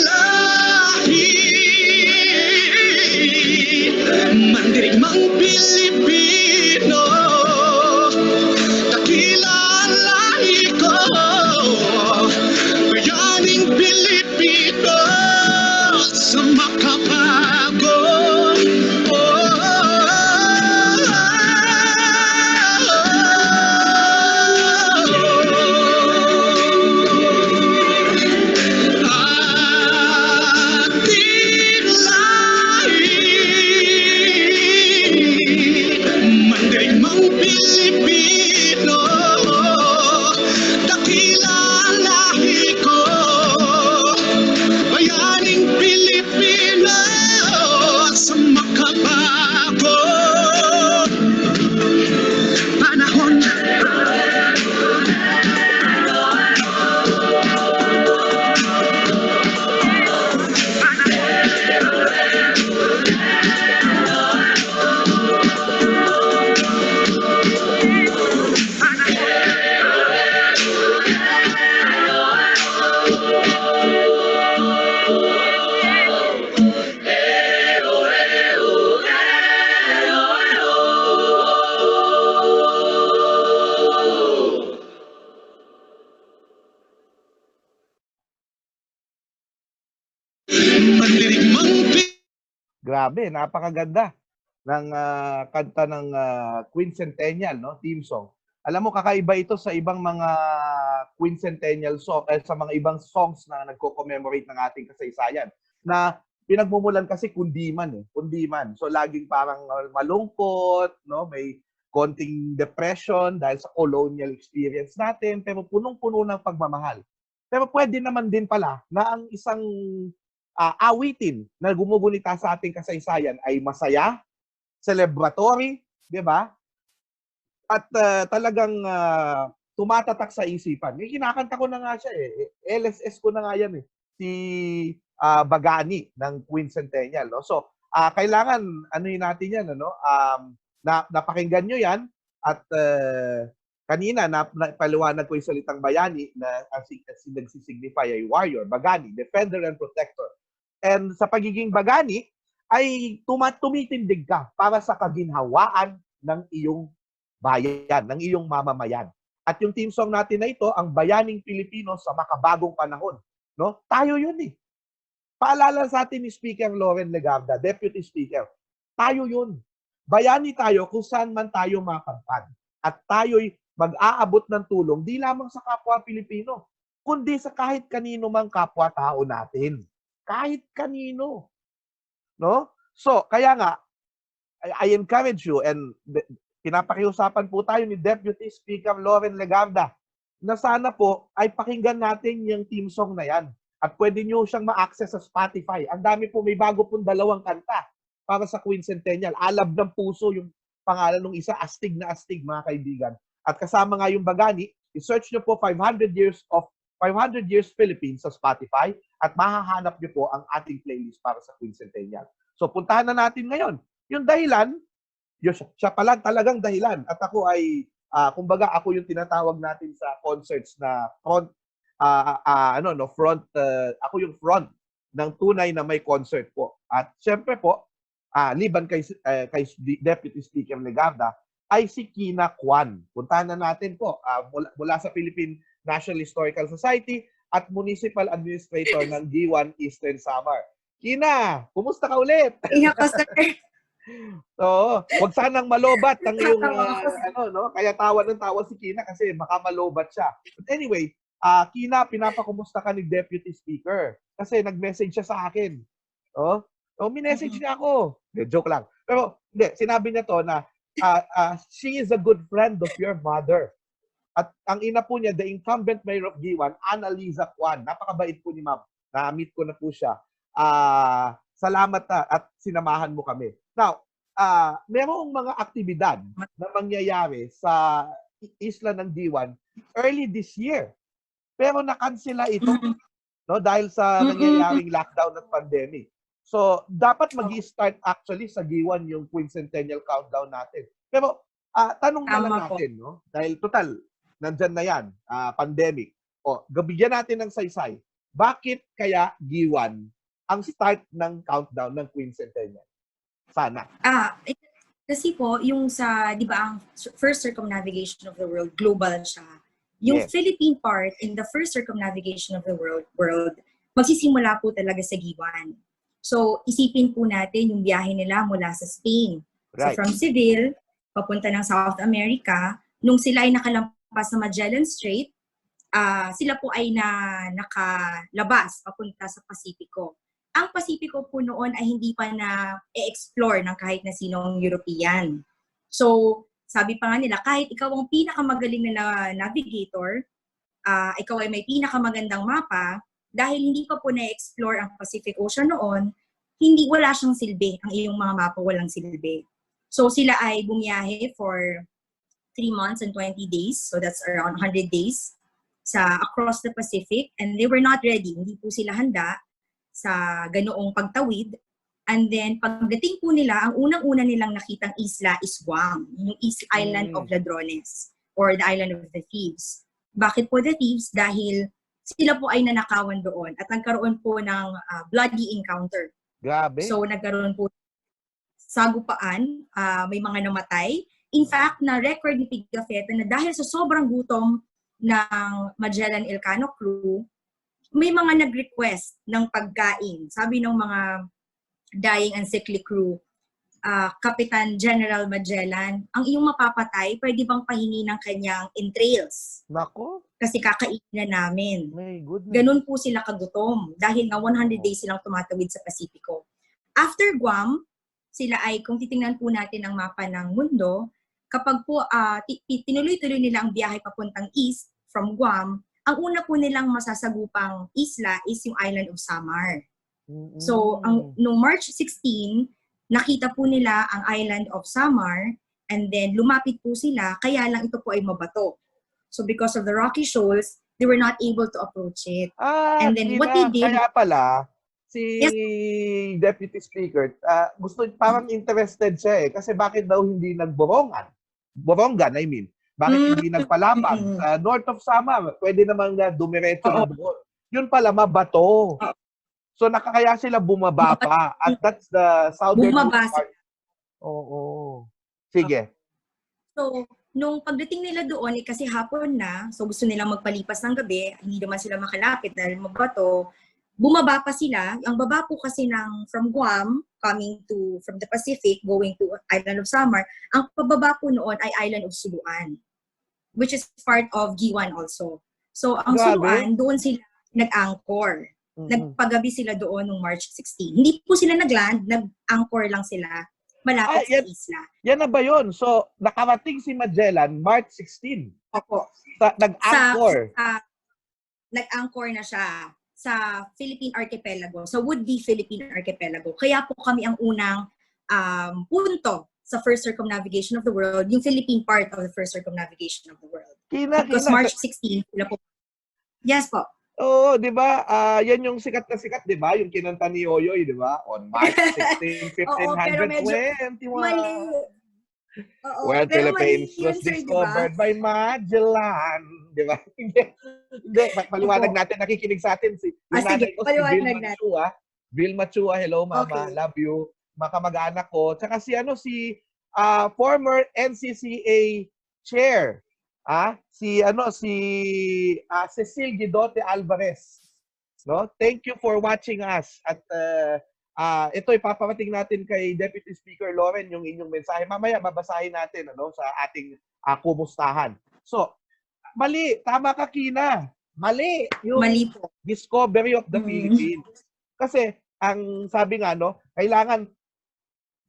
mandirigmang Pilipino, dakila ang lahi ko, bayaning Pilipino sa makabago. Mandirigmang Pilipino, dakila ang lahi ko, bayaning Pilipino sa makabago panahon. Mandirigmang Grabe, napakaganda ng kanta ng Quincentennial, no? Theme song. Alam mo, kakaiba ito sa ibang mga Quincentennial song, sa mga ibang songs na nagko-commemorate ng ating kasaysayan. Na pinagmumulan kasi kundiman, eh. Kundiman. So, laging parang malungkot, no? May konting depression dahil sa colonial experience natin, pero punong-puno ng pagmamahal. Pero pwede naman din pala na ang isang awitin na gumugunita sa ating kasaysayan ay masaya, celebratory, di ba? At talagang tumatatak sa isipan. May kinakanta ko na nga siya eh. LSS ko na nga yan eh. Si Bagani ng Quincentennial. No? So, kailangan, anuhin natin yan, ano? Napakinggan nyo yan. At kanina, napaliwanag ko yung salitang bayani na ang nagsisignify ay warrior, Bagani, defender and protector. And sa pagiging Bagani, ay tumitindig ka para sa kaginhawaan ng iyong bayan, ng iyong mamamayan. At yung theme song natin na ito, ang Bayaning Pilipino sa Makabagong Panahon. No? Tayo yun eh. Paalala sa atin ni Speaker Loren Legarda, Deputy Speaker, tayo yun. Bayani tayo kung saan man tayo makampan. At tayo'y mag-aabot ng tulong di lamang sa kapwa Pilipino, kundi sa kahit kanino mang kapwa-tao natin. Kahit kanino. no? So, kaya nga, I encourage you and pinapakiusapan po tayo ni Deputy Speaker Loren Legarda na sana po ay pakinggan natin yung team song na yan. At pwede nyo siyang ma-access sa Spotify. Ang dami po, may bago pong 2 kanta para sa Quincentennial. Alab ng puso yung pangalan ng isa, astig na astig, mga kaibigan. At kasama nga yung Bagani, i-search nyo po 500 Years Philippines sa Spotify at mahahanap nyo po ang ating playlist para sa Quincentennial. So puntahan na natin ngayon. Yung dahilan, siya pala talagang dahilan. At ako ay, kumbaga ako yung tinatawag natin sa concerts na front, ako yung front ng tunay na may concert po. At syempre po, liban kay Deputy Speaker Legarda, ay si Kina Kwan. Puntahan na natin po mula sa Philippine National Historical Society at Municipal Administrator ng G1 Eastern Samar. Kina, kumusta ka ulit? Iya ko, sir. So, wag sanang malobat ang iyong kaya tawa ng tawa si Kina kasi baka malobat siya. But anyway, Kina, pinapakumusta ka ni Deputy Speaker kasi nag-message siya sa akin. Oh, minessage niya ako. Joke lang. Pero hindi, sinabi niya to na she is a good friend of your mother. At ang ina po niya, the incumbent mayor of G1, Annalisa Kwan. Napakabait po ni ma'am. Na-meet ko na po siya. Salamat at sinamahan mo kami. Now, merong mga aktibidad na mangyayari sa isla ng G1 early this year. Pero nakansela ito dahil sa nangyayaring lockdown at pandemic. So, dapat mag-i-start actually sa G1 yung Quincentennial countdown natin. Pero, tanong na lang natin, no? Dahil total, nandyan na yan, pandemic. Gabigyan natin ng saysay. Bakit kaya G1 ang start ng countdown ng Quincentennial? Sana. Kasi po, yung sa, di ba, ang first circumnavigation of the world, global siya. Yung Philippine part in the first circumnavigation of the world, magsisimula po talaga sa G1. So, isipin po natin yung biyahe nila mula sa Spain. Right. So, from Seville, papunta ng South America, nung sila ay nakalampas sa Magellan Strait, sila po ay nakalabas papunta sa Pasipiko. Ang Pasipiko po noon ay hindi pa na-explore ng kahit na sinong European. So, sabi pa nga nila, kahit ikaw ang pinakamagaling na navigator, ikaw ay may pinakamagandang mapa, dahil hindi pa po na-explore ang Pacific Ocean noon, wala siyang silbi. Ang iyong mga mapa walang silbi. So sila ay bumiyahe for 3 months and 20 days. So that's around 100 days across the Pacific. And they were not ready. Hindi po sila handa sa ganoong pagtawid. And then pagdating po nila, ang unang-una nilang nakitang isla is Guam. Yung island of Ladrones or the island of the Thieves. Bakit po the Thieves? Dahil sila po ay nanakawan doon at nagkaroon po ng bloody encounter. Grabe. So, nagkaroon po sagupaan, may mga namatay. In fact, na-record ni Pigafetta na dahil sa sobrang gutom ng Magellan Elcano crew, may mga nag-request ng pagkain. Sabi ng mga dying and sickly crew, Kapitan General Magellan, ang iyong mapapatay, pwede bang pahingi ng kanyang entrails? Nako. Kasi kakainin na namin. My goodness. Ganun po sila kagutom dahil nga 100 days silang tumatawid sa Pasipiko. After Guam, sila ay, kung titingnan po natin ang mapa ng mundo, kapag po tinuloy-tuloy nila ang biyahe papuntang east from Guam, ang una po nilang masasagupang isla is yung island of Samar. So, noong March 16, nakita po nila ang island of Samar and then lumapit po sila, kaya lang ito po ay mabato. So because of the rocky shoals, they were not able to approach it. And then what they did... Kaya pala, si Deputy Speaker, parang interested siya kasi bakit daw hindi nagborongan? Borongan, I mean. Bakit hindi nagpalapag? North of Samar, pwede naman dumiretso na doon. Yun pala, mabato. So nakakaya sila bumaba pa. At that's the southern part. Oo. Sige. So, nung pagdating nila doon, kasi hapon na, so gusto nilang magpalipas ng gabi, hindi naman sila makalapit dahil mabato, bumaba pa sila. Ang baba po kasi from Guam, from the Pacific, going to Island of Samar, ang pababa po noon ay Island of Suluan, which is part of G1 also. So, ang Suluan, doon sila nag-anchor. Mhm. Nagpagabi sila doon nung March 16. Hindi po sila nag-land, nag-anchor lang sila malapit sa isla. Yan na ba yun? So, nakarating si Magellan March 16. Opo. Nag-anchor. Nag-anchor na siya sa Philippine Archipelago, sa would-be Philippine Archipelago. Kaya po kami ang unang punto sa first circumnavigation of the world, yung Philippine part of the first circumnavigation of the world. Because March 16, sila po. Yes po. Oo, di ba? Yan yung sikat na sikat, di ba? Yung kinanta ni Oyoy, di ba? On March 16, 1521. Oo, pero medyo mali. Oo, When pero Philippines mali was yun, sir, discovered by Magellan. Di ba? Hindi, paliwanag natin, nakikinig sa atin si yung sige, nanay ko, si paliwanag Vilma natin. Chua. Vilma Chua, hello mama, Okay. love you. Makamag-anak ko. Tsaka si former NCCA chair. Si Cecil Guidote Alvarez. No? Thank you for watching us. At ito ipaparating natin kay Deputy Speaker Loren yung inyong mensahe. Mamaya babasahin natin sa ating kumustahan. So, mali, tama ka Kina. Mali yung Mali po. discovery of the Philippines. Kasi ang sabi nga kailangan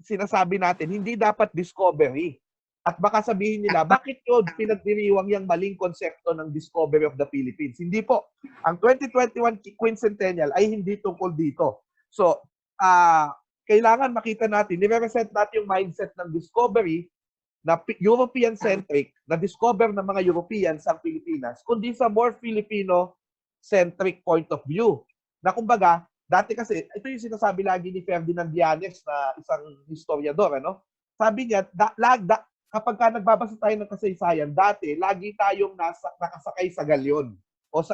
sinasabi natin hindi dapat discovery. At baka sabihin nila, bakit yun pinagdiriwang yung maling konsepto ng discovery of the Philippines? Hindi po. Ang 2021 Quincentennial ay hindi tungkol dito. So, kailangan makita natin, nire-reset natin yung mindset ng discovery na European-centric, na discover ng mga Europeans ang Pilipinas, kundi sa more Filipino-centric point of view. Na kumbaga, dati kasi, ito yung sinasabi lagi ni Ferdinand Llanes na isang historiador, Sabi niya, kapag nagbabasa tayo ng kasaysayan, dati, lagi tayong nakasakay sa galyon o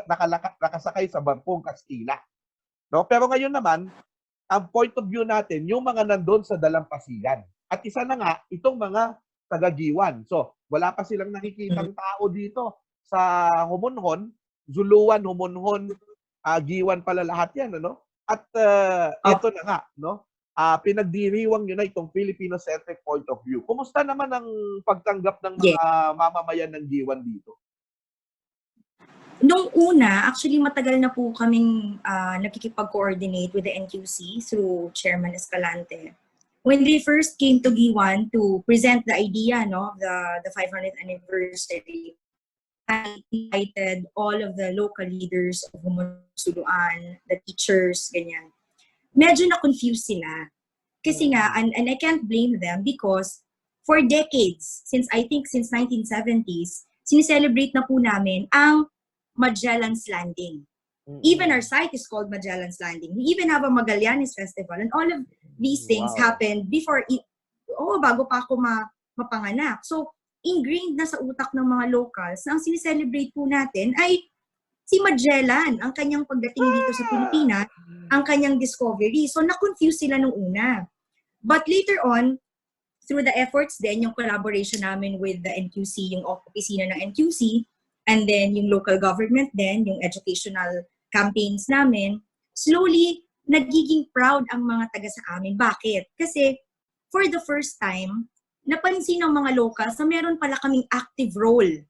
nakasakay sa barkong Kastila. No? Pero ngayon naman, ang point of view natin, yung mga nandun sa dalampasigan. At isa na nga, itong mga taga-Giwan. So, wala pa silang nakikitang tao dito sa Humunhon, Zuluan, Humunhon, Giwan pala lahat yan, At ito na nga, pinagdiriwang yun na itong Filipino-centric point of view. Kumusta naman ang pagtanggap ng mga mamamayan ng Giwan dito? Nung una, actually matagal na po kaming nakikipag-coordinate with the NQC through Chairman Escalante. When they first came to Giwan to present the idea, the 500th anniversary, I invited all of the local leaders of Humusuluan, the teachers, ganyan. Medyo na-confuse sila. Kasi nga, and I can't blame them because for decades, since 1970s, sinicelebrate na po namin ang Magellan's Landing. Even our site is called Magellan's Landing. We even have a Magallanes Festival, and all of these things happened before bago pa ako mapanganak. So, ingrained na sa utak ng mga locals na ang sinicelebrate po natin ay si Magellan, ang kanyang pagdating dito sa Pilipinas, ang kanyang discovery. So, na-confuse sila nung una. But later on, through the efforts din, yung collaboration namin with the NQC, yung opisina ng NQC, and then yung local government din, yung educational campaigns namin, slowly, nagiging proud ang mga taga sa amin. Bakit? Kasi, for the first time, napansin ng mga locals na meron pala kaming active role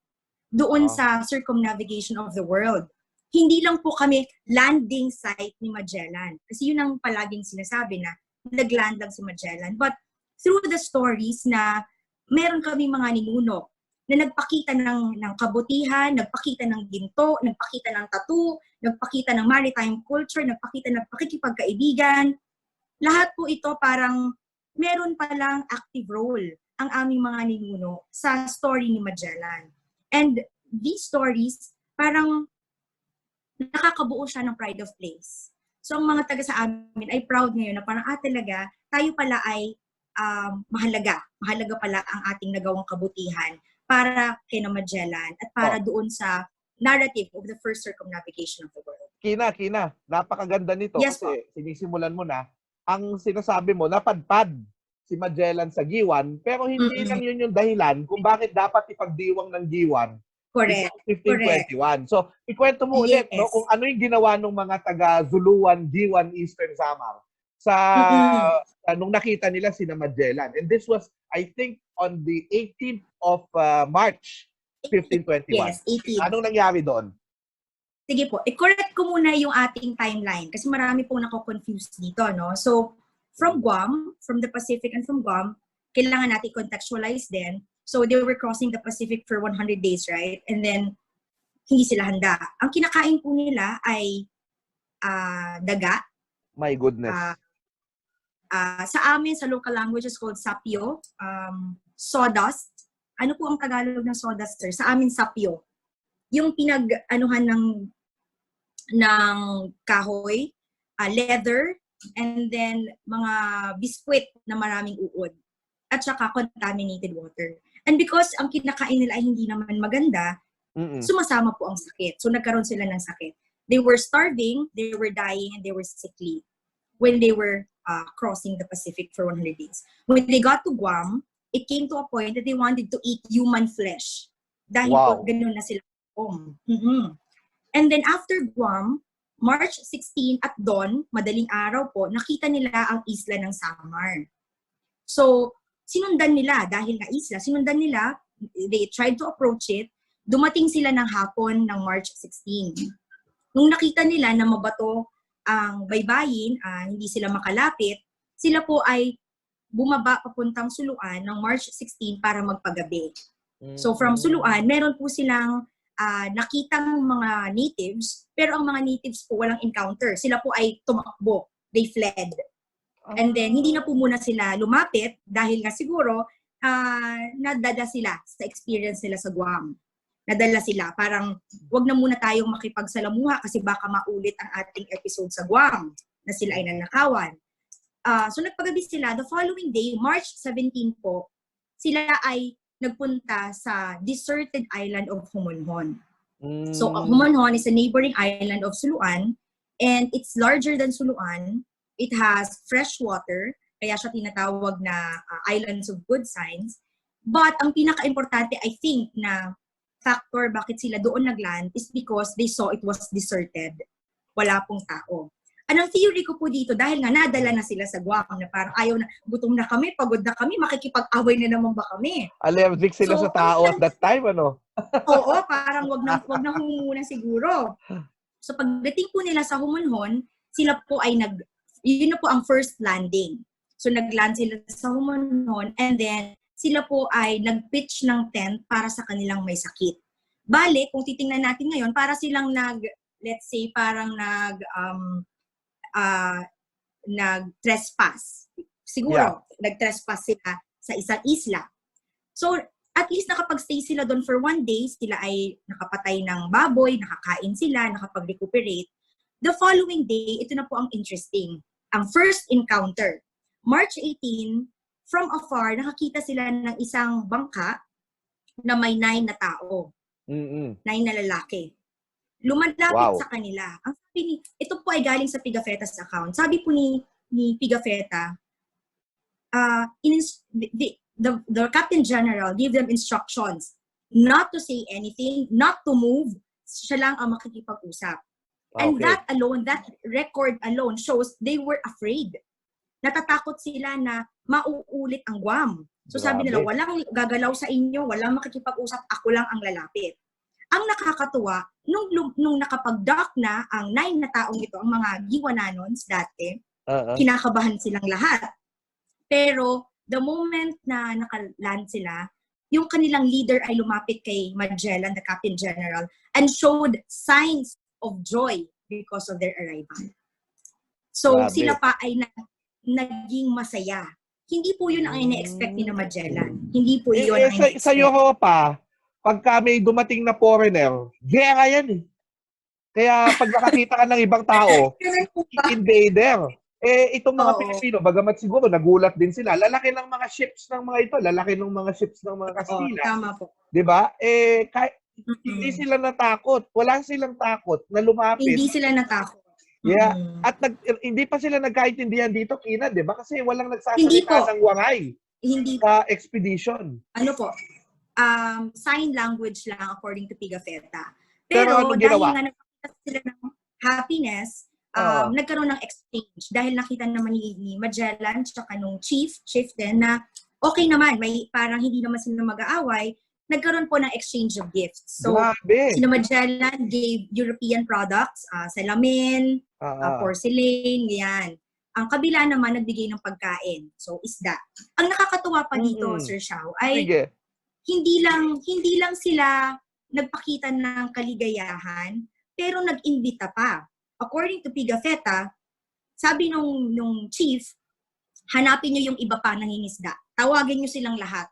doon sa circumnavigation of the world. Hindi lang po kami landing site ni Magellan. Kasi yun ang palaging sinasabi na nagland lang si Magellan. But through the stories na meron kami mga ninuno na nagpakita ng kabutihan, nagpakita ng ginto, nagpakita ng tattoo, nagpakita ng maritime culture, nagpakita ng pakikipagkaibigan. Lahat po ito parang meron palang active role ang aming mga ninuno sa story ni Magellan. And these stories, parang nakakabuo siya ng pride of place. So ang mga taga sa amin ay proud ngayon na parang talaga, tayo pala ay mahalaga. Mahalaga pala ang ating nagawang kabutihan para kay Magellan at para doon sa narrative of the first circumnavigation of the world. Kina, napakaganda nito Yes, kasi sinisimulan mo na, ang sinasabi mo, napadpad si Magellan sa Giwan, pero hindi lang yun yung dahilan kung bakit dapat ipagdiwang ng Giwan Correct. 1521. So, ikwento mo ulit kung ano yung ginawa ng mga taga-Zuluan, Giwan, Eastern Samar sa nung nakita nila si Magellan. And this was, I think, on the 18th of March 1521. Yes, 18th. Anong nangyari doon? sige po, i-correct ko muna yung ating timeline kasi marami pong nako-confuse dito, no? So, from Guam, from the Pacific and from Guam, kailangan natin contextualize din. So, they were crossing the Pacific for 100 days, right? And then, hindi sila handa. Ang kinakain po nila ay daga. My goodness. Sa amin, sa local language is called sapio. Sawdust. Ano po ang Tagalog ng sawdust, sir? Sa amin, sapio. Yung pinag-anuhan ng kahoy, leather, and then mga biskwit na maraming uod. At saka contaminated water. And because ang kinakain nila ay hindi naman maganda, sumasama po ang sakit. So nagkaroon sila ng sakit. They were starving, they were dying, and they were sickly when they were crossing the Pacific for 100 days. When they got to Guam, it came to a point that they wanted to eat human flesh. Dahil po, ganun na sila. And then after Guam, March 16 at dawn, madaling araw po, nakita nila ang isla ng Samar. So, sinundan nila, dahil na isla, sinundan nila, they tried to approach it, dumating sila ng hapon ng March 16. Nung nakita nila na mabato ang baybayin, hindi sila makalapit, sila po ay bumaba papuntang Suluan ng March 16 para magpagabi. So from Suluan, meron po silang nakitang mga natives, pero ang mga natives po walang encounter. Sila po ay tumakbo. They fled. And then, hindi na po muna sila lumapit dahil nga siguro nadala sila sa experience nila sa Guam. Nadala sila. Parang, wag na muna tayong makipagsalamuha kasi baka maulit ang ating episode sa Guam na sila ay nanakawan. So, nagpagabi sila. The following day, March 17 po, sila ay nagpunta sa deserted island of Humonhon. So, Humonhon is a neighboring island of Suluan and it's larger than Suluan. It has fresh water, kaya siya tinatawag na Islands of Good Signs. But ang pinaka-importante, I think, na factor bakit sila doon nagland is because they saw it was deserted. Wala pong tao. Anong theory ko po dito, dahil nga nadala na sila sa Guam na parang ayaw na, gutom na kami, pagod na kami, makikipag-away na naman ba kami? Allergic sila sa tao at that time, ano? Oo, parang wag na humuna siguro. So pagdating po nila sa Humonhon, sila po ay yun na po ang first landing. So nag-land sila sa Humonhon and then sila po ay nag-pitch ng tent para sa kanilang may sakit. Bale, kung titingnan natin ngayon, para silang let's say, parang nag-trespass. Siguro, nag-trespass sila sa isang isla. So, at least nakapag-stay sila doon for 1 day, sila ay nakapatay ng baboy, nakakain sila, nakapag-recuperate. The following day, ito na po ang interesting. Ang first encounter, March 18, from afar, nakakita sila ng isang bangka na may 9 na tao. 9 na lalaki. Lumalapit sa kanila. Ang sabi ito po ay galing sa Pigafetta's account. Sabi po ni Pigafetta, the Captain General gave them instructions not to say anything, not to move, siya lang ang makikipag-usap. And that alone, that record alone shows they were afraid. Natatakot sila na mauulit ang Guam. So sabi nila, walang gagalaw sa inyo, walang makikipag-usap, ako lang ang lalapit. Ang nakakatuwa, nung nakapag-dock na ang 9 na taong ito, ang mga Giwananons dati, kinakabahan silang lahat. Pero the moment na nakaland sila, yung kanilang leader ay lumapit kay Magellan, the Captain General, and showed signs of joy because of their arrival. So sila pa ay naging masaya. Hindi po yun ang ina-expect ni Magellan. Hindi po yun ang ina-expect. Sa Europa, pagka may dumating na foreigner, gera yan eh. Kaya pag nakakita ka ng ibang tao, invader. Itong mga Pilipino, bagamat siguro nagulat din sila, lalaki ng mga ships ng mga ito, lalaki ng mga ships ng mga Kastila. Tama po. Diba? Hindi sila natakot. Wala silang takot na lumapit. Hindi sila natakot. Yeah. At hindi pa sila nagkaintindihan dito, Kina, diba? Kasi walang nagsasalita ng wangay sa expedition. Ano po? Sign language lang according to Pigafetta. Pero dahil ginawa? nga nakita sila ng happiness, nagkaroon ng exchange. Dahil nakita naman ni Magellan tsaka nung chieftain na okay naman, may parang hindi naman sila mag-aaway, nagkaroon po ng exchange of gifts. So, Grabe. sina Magellan gave European products, salamin, porcelain, yan. Ang kabila naman nagbigay ng pagkain. So, isda. Ang nakakatuwa pa dito, Mm. Sir Xiao, ay Sige. hindi lang sila nagpakita ng kaligayahan, pero nag-imbita pa. According to Pigafetta, sabi nung chief, hanapin niyo yung iba pa nangingisda. Tawagin niyo silang lahat.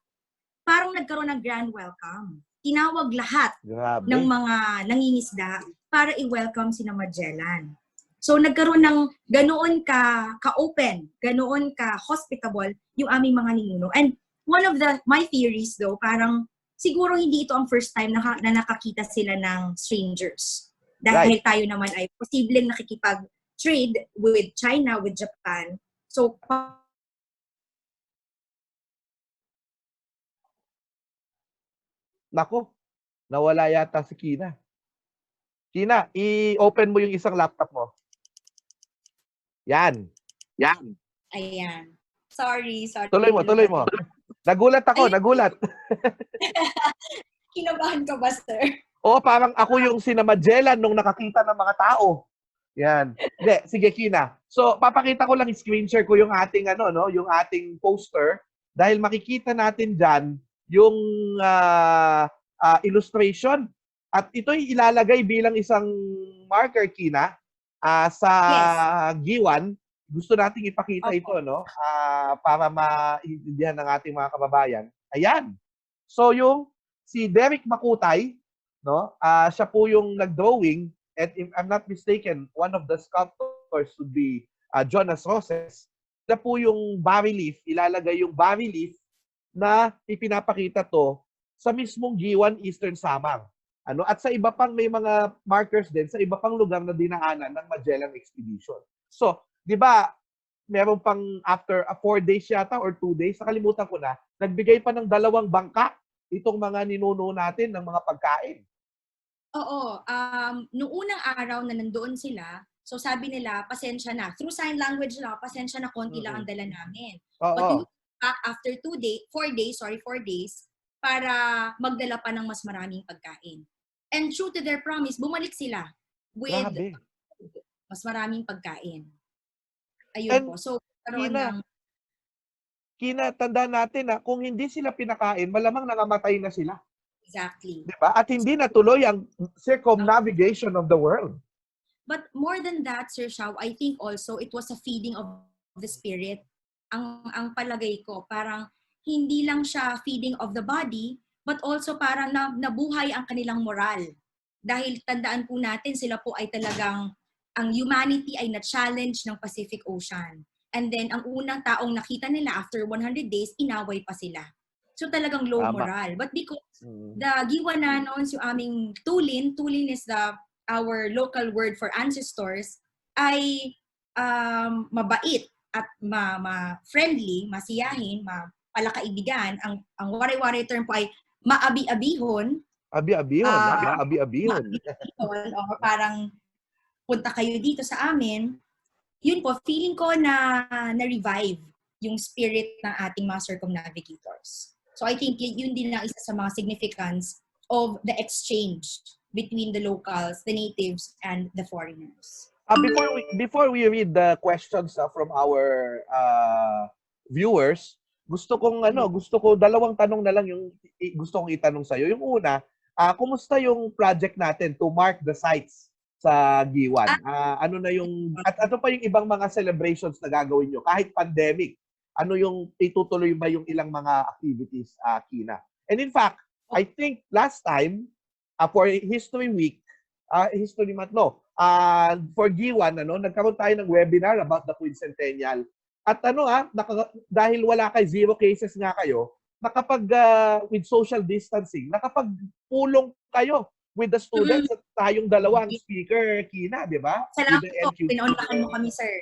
Parang nagkaroon ng grand welcome. Tinawag lahat Grabe. ng mga nangingisda para i-welcome sina Magellan. So nagkaroon ng ganoon ka-open, ganoon ka-hospitable yung aming mga ninuno. And one of my theories though, parang siguro hindi ito ang first time na nakakita sila ng strangers. Dahil tayo naman ay posibleng nakikipag-trade with China, with Japan. So, Nako, nawala yata si Kina. Kina, i-open mo yung isang laptop mo. Yan. ayan. Sorry. Tuloy mo. Nagulat ako, nagulat. Kinabahan ka ba, sir? Oo, parang ako yung sina Magellan nung nakakita ng mga tao. Yan. Hindi, sige Kina. So, papakita ko lang, screen share ko yung ating yung ating poster dahil makikita natin diyan yung illustration at ito'y ilalagay bilang isang marker, Kina, sa Giwan. Gusto nating ipakita ito, para maintindihan ng ating mga kababayan. Ayan. So, yung si Derek Makutay, siya po yung nag-drawing, and if I'm not mistaken, one of the sculptors would be Jonas Roses. Siya po yung barley leaf, ilalagay yung barley leaf na ipinapakita to sa mismong Giwan Eastern Samar. At sa iba pang may mga markers din sa iba pang lugar na dinaanan ng Magellan Expedition. So, 'di ba, meron pang after 4 days yata or 2 days, nakalimutan ko na, nagbigay pa ng 2 bangka itong mga ninuno natin ng mga pagkain. Oo. Noong unang araw na nandoon sila, so sabi nila, pasensya na. Through sign language lang, pasensya na, konti lang ang dala namin. But we went back after 4 days, para magdala pa ng mas maraming pagkain. And true to their promise, bumalik sila with mas maraming pagkain. Ayun And po. So, karoon ng... Kina, tandaan natin na kung hindi sila pinakain, malamang nangamatay na sila. Exactly. Diba? At hindi natuloy ang circumnavigation of the world. But more than that, Sir Xiao, I think also it was a feeding of the spirit. Ang palagay ko, parang hindi lang siya feeding of the body, but also parang nabuhay ang kanilang moral. Dahil tandaan po natin, sila po ay talagang, ang humanity ay na-challenge ng Pacific Ocean. And then, ang unang taong nakita nila after 100 days, inaway pa sila. So talagang low moral. But because the Giwananons, yung aming tulin is our local word for ancestors, ay mabait at ma-friendly, masiyahin, palakaibigan. Ang waray-waray term po ay maabi-abihon. Abi-abihon. O parang punta kayo dito sa amin. Yun po, feeling ko na-revive yung spirit ng ating mga circumnavigators. So I think yun din ang isa sa mga significance of the exchange between the locals, the natives, and the foreigners. Before we read the questions from our viewers, gusto ko 2 tanong na lang yung gusto kong itanong sa iyo. Yung una, kumusta yung project natin to mark the sites sa Giwan? Ano pa yung ibang mga celebrations na gagawin nyo kahit pandemic? Ano yung itutuloy ba yung ilang mga activities, Kina? And in fact, I think last time for History Week, for Giwan, nagkaroon tayo ng webinar about the Quincentennial. At dahil wala zero cases nga kayo, with social distancing, nakapagpulong kayo with the students at tayong 2 speaker, Kina, di ba? Salamat po, pinaunlakan mo kami, sir.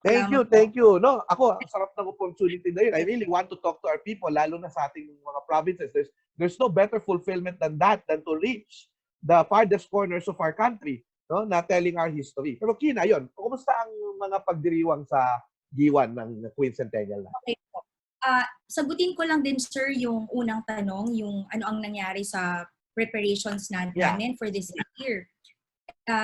Thank you. No, ako, ang sarap ng opportunity na yun. I really want to talk to our people, lalo na sa ating mga provinces. There's no better fulfillment than to reach the farthest corners of our country, na telling our history. Pero Kina, yun, kumusta ang mga pagdiriwang sa Giwan ng Quincentennial na? Okay po. Sagutin ko lang din, sir, yung unang tanong, yung ano ang nangyari sa preparations Yeah. namin for this year.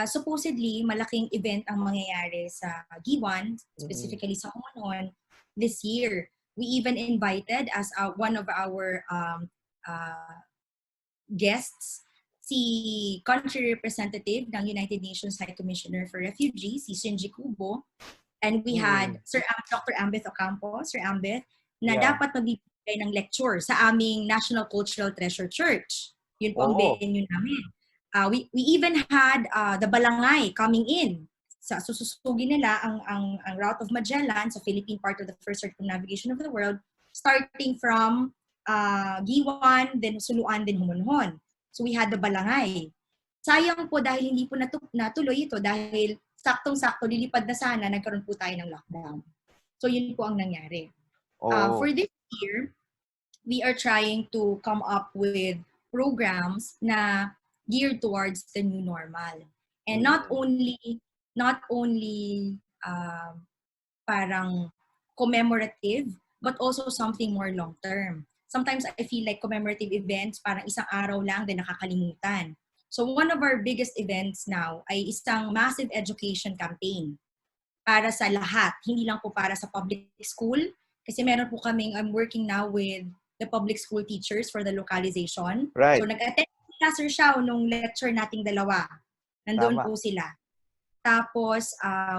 Supposedly, malaking event ang mangyayari sa Giwan, specifically sa Homonon, this year. We even invited as one of our guests si country representative ng United Nations High Commissioner for Refugees, si Shinji Kubo. And we had Dr. Ambeth Ocampo, Sir Ambeth, na Yeah. dapat magbibigay ng lecture sa aming National Cultural Treasure Church. Yun po ang Oo. venue namin. We even had the Balangay coming in. Susugin nila ang Route of Magellan sa Philippine part of the first circumnavigation of the world, starting from Giwan, then Suluan, then Humonhon. So we had the Balangay. Sayang po dahil hindi po natuloy ito dahil saktong-sakto lilipad na sana, nagkaroon po tayo ng lockdown. So yun po ang nangyari. Oo. For this year, we are trying to come up with programs na geared towards the new normal. And not only parang commemorative, but also something more long-term. Sometimes I feel like commemorative events, parang isang araw lang, then nakakalimutan. So one of our biggest events now ay isang massive education campaign para sa lahat. Hindi lang po para sa public school. Kasi meron po kaming, I'm working now with the public school teachers for the localization. Right. So nag-attend sila, Sir Xiao, nung lecture nating dalawa. Nandoon Tama. po sila. Tapos,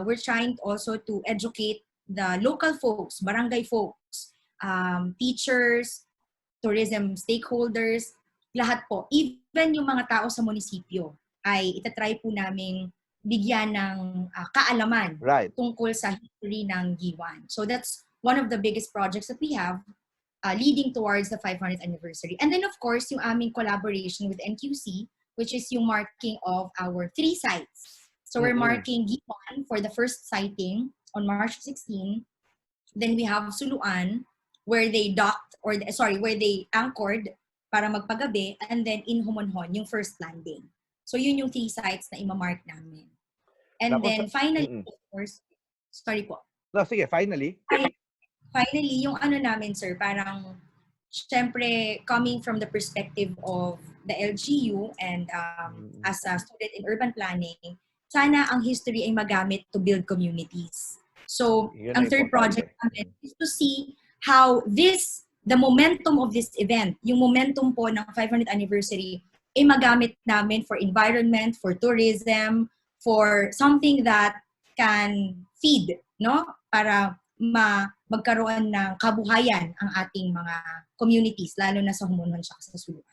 we're trying also to educate the local folks, barangay folks, teachers, tourism stakeholders, lahat po. Even yung mga tao sa munisipyo ay itatry po naming bigyan ng kaalaman Right. tungkol sa history ng Giwan. So that's one of the biggest projects that we have leading towards the 500th anniversary. And then of course, yung aming collaboration with NQC, which is yung marking of our 3 sites. So we're marking Giwan for the first sighting on March 16. Then we have Suluan, where they docked, where they anchored para magpagabi, and then in Humonhon, yung first landing. So yun yung 3 sites na imamark namin. And Tapos, then finally, of course, sorry po. No, sige, finally. Finally, yung ano namin, sir, parang, syempre, coming from the perspective of the LGU and as a student in urban planning, sana ang history ay magamit to build communities. So, Yun ang ang third importante. project namin is to see how the momentum of this event, yung momentum po ng 500th anniversary, ay magamit namin for environment, for tourism, for something that can feed, no? Para magkaroon ng kabuhayan ang ating mga communities, lalo na sa Humonhon at sa Suluan.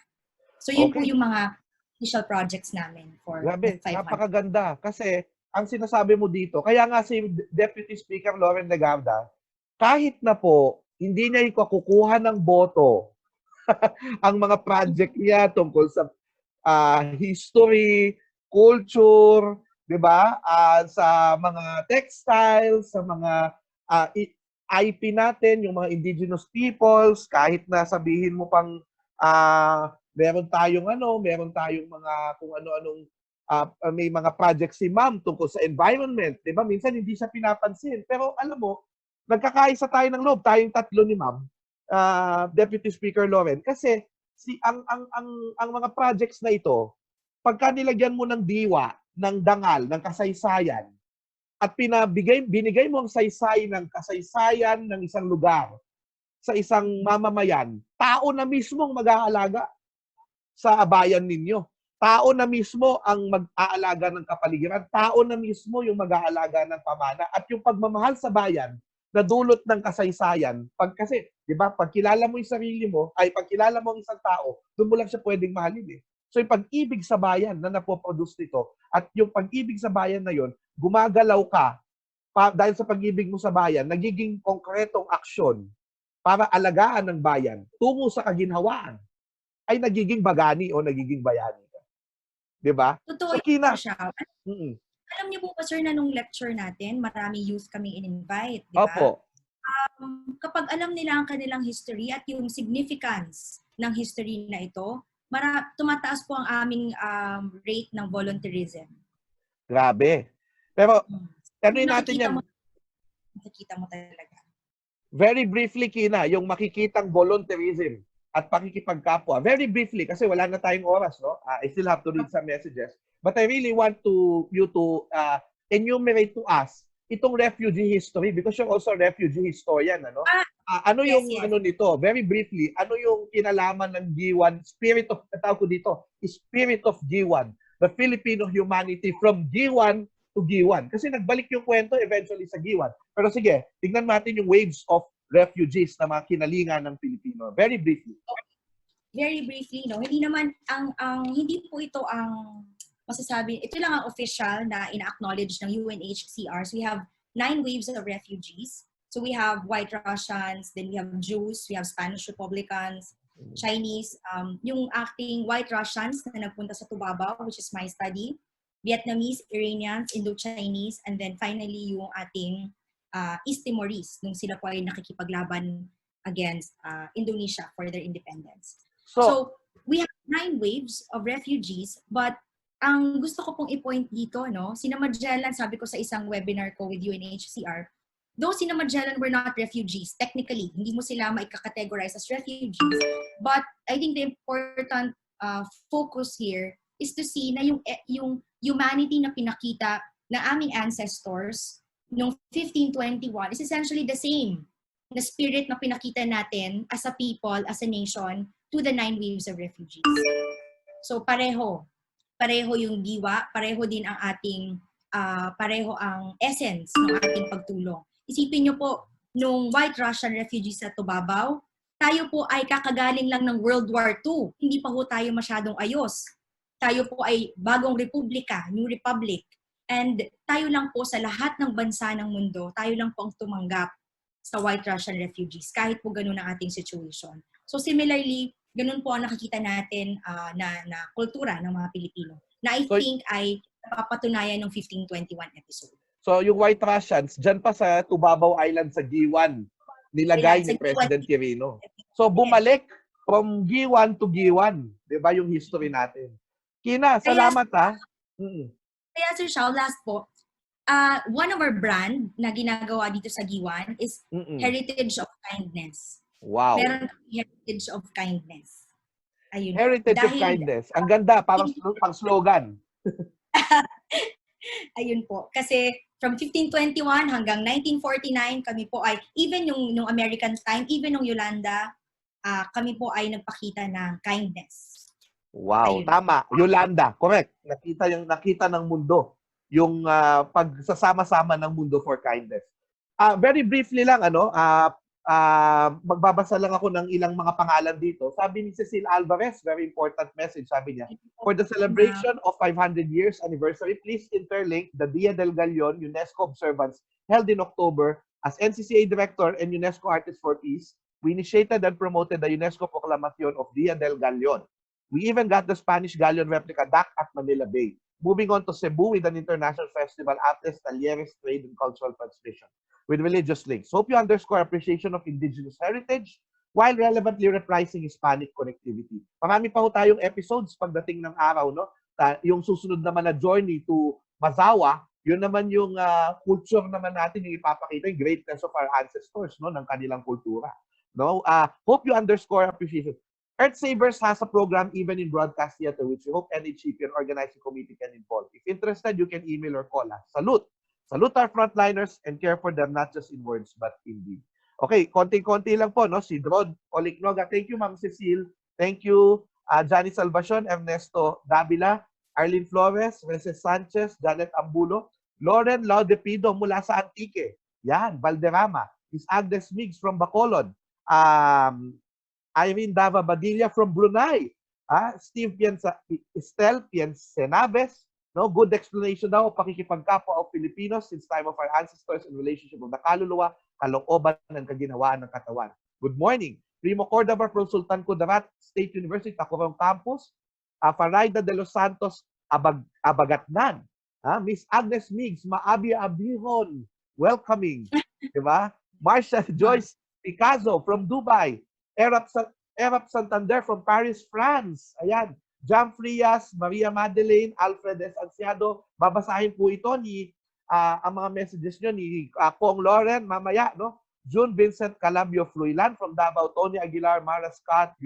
So yun po Okay. yung mga initial projects namin for Grabe, the 500. napakaganda. Kasi, ang sinasabi mo dito, kaya nga si Deputy Speaker Loren Legarda, kahit na po, hindi niya ikukuha ng boto ang mga project niya tungkol sa history, culture, di ba? Sa mga textiles, sa mga IP natin, yung mga indigenous peoples, kahit na sabihin mo pang meron tayong mga kung ano-anong may mga projects si Ma'am tungkol sa environment, 'di ba? Minsan hindi siya pinapansin. Pero alam mo, nagkakaisa tayo ng loob, tayong tatlo ni Ma'am, Deputy Speaker Loren, kasi ang mga projects na ito, pagka nilagyan mo ng diwa, ng dangal, ng kasaysayan, at binigay mo ang saysay ng kasaysayan ng isang lugar sa isang mamamayan, tao na mismo ang mag-aalaga sa bayan ninyo. Tao na mismo ang mag-aalaga ng kapaligiran. Tao na mismo yung mag-aalaga ng pamana. At yung pagmamahal sa bayan na dulot ng kasaysayan, kasi, di ba, pag kilala mo yung sarili mo, pag kilala mo ang isang tao, doon mo lang siya pwedeng mahalin eh. So yung pag-ibig sa bayan na napoproduce nito, at yung pag-ibig sa bayan na yon, gumagalaw ka dahil sa pag-ibig mo sa bayan, nagiging konkretong aksyon para alagaan ng bayan tungo sa kaginhawaan, ay nagiging bagani o nagiging bayani. Di ba? Totoo So, Kina, siya. mm-mm. Alam niyo po ba, sir, na nung lecture natin, marami youth kaming in-invite, di ba? Opo. Kapag alam nila ang kanilang history at yung significance ng history na ito, tumataas po ang aming rate ng volunteerism. Grabe. Pero, ano natin yan? Nakikita mo talaga. Very briefly, Kina, yung makikitang volunteerism at pakikipagkapwa. Very briefly, kasi wala na tayong oras, no? I still have to read some messages. But I really want you to enumerate to us itong refugee history because you're also a refugee historian, ano? Ano yes, yung yes. ano nito? Very briefly, ano yung kinalaman ng G1, spirit of, tawag ko dito, spirit of G1, the Filipino humanity from G1 to G1. Kasi nagbalik yung kwento eventually sa G1. Pero sige, tignan natin yung waves of refugees na mga kinalingan ng Pilipino. Very briefly. Very briefly, no, hindi naman hindi po ito ang masasabi, ito lang ang official na ina-acknowledge ng UNHCR. So we have 9 waves of refugees. So we have White Russians, then we have Jews, we have Spanish Republicans, Chinese, yung acting White Russians na nagpunta sa Tubaba, which is my study, Vietnamese, Iranians, Indo-Chinese, and then finally yung ating East Timorese, nung sila po ay nakikipaglaban against Indonesia for their independence. So we have 9 waves of refugees, but ang gusto ko pong i-point dito, no, sina Magellan, sabi ko sa isang webinar ko with UNHCR, though sina Magellan were not refugees, technically, hindi mo sila maika-categorize as refugees, but I think the important focus here is to see na yung humanity na pinakita ng aming ancestors noong 1521 is essentially the same na spirit na pinakita natin as a people, as a nation, to the 9 waves of refugees. So pareho yung diwa, pareho din ang ating, pareho ang essence ng ating pagtulong. Isipin nyo po, nung White Russian refugees sa Tubabaw, tayo po ay kakagaling lang ng World War II. Hindi pa po tayo masyadong ayos. Tayo po ay bagong republika, New Republic. And tayo lang po sa lahat ng bansa ng mundo, tayo lang po ang tumanggap sa White Russian refugees, kahit po ganun ang ating situation. So similarly, ganun po ang nakikita natin na kultura ng mga Pilipino, na I think ay napapatunayan ng 1521 episode. So yung White Russians, dyan pa sa Tubabaw Island sa G1, nilagay ni President Quirino. So bumalik from G1 to G1, di ba yung history natin. Kina, salamat ha. Kaya Sir Shao, last po, one of our brand na ginagawa dito sa G1 is Heritage of Kindness. Wow. Meron Heritage of Kindness. Ayun. Heritage of Kindness. Ang ganda, parang pang slogan. Ayun po. Kasi from 1521 hanggang 1949, kami po ay, even nung American time, even nung Yolanda, kami po ay nagpakita ng kindness. Wow, ayun. Tama. Yolanda, correct. Nakita ng mundo yung pagsasama-sama ng mundo for kindness. Very briefly lang, magbabasa lang ako ng ilang mga pangalan dito. Sabi ni Cecil Alvarez, very important message, sabi niya, for the celebration of 500 years anniversary, please interlink the Dia del Galion UNESCO observance held in October. As NCCA Director and UNESCO Artist for Peace, we initiated and promoted the UNESCO Proclamation of Dia del Galion. We even got the Spanish Galleon replica docked at Manila Bay. Moving on to Cebu with an international festival, Atlas Talleres Trade and Cultural Transmission with religious links. Hope you underscore appreciation of indigenous heritage while relevantly reprising Hispanic connectivity. Marami pa ho tayong episodes pagdating ng araw, no? Yung susunod naman na journey to Mazawa, yun naman yung culture naman natin yung ipapakita, yung greatness of our ancestors, no, ng kanilang kultura. No? Hope you underscore appreciation. Earth Savers has a program even in broadcast theater, which we hope NHCP and organizing committee can involve. If interested, you can email or call us. Salute! Salute our frontliners and care for them not just in words but in deed. Okay, konting-konti lang po, no? Si Drod Oliknoga. Thank you, Ma'am Cecile. Thank you, Johnny Salvacion, Ernesto Davila, Arlene Flores, Mrs. Sanchez, Janet Ambulo, Lauren Laudepido mula sa Antique. Yan, Valderrama. Miss Agnes Migs from Bacolod. Irene Dava Badilla from Brunei. Estel Piensenaves. No, good explanation daw, pakikipagkapwa of Filipinos since time of our ancestors in relationship of the kaluluwa, kalooban, ng kaginhawaan ng katawan. Good morning. Primo Cordova from Sultan Kudarat State University, Tacurong Campus. Faraida de los Santos, Abagatnan. Miss Agnes Migs, Maabi Abihon, welcoming. Diba? Marcia Joyce Picasso from Dubai. Erap Santander from Paris, France. Ayan. Jam Frias, Maria Madeleine, Alfred S. Ansiado. Babasahin po ito ni ang mga messages nyo ni Kong Lauren mamaya, no? June Vincent Calabio Fruilan from Davao, Tony Aguilar, Mara Scott,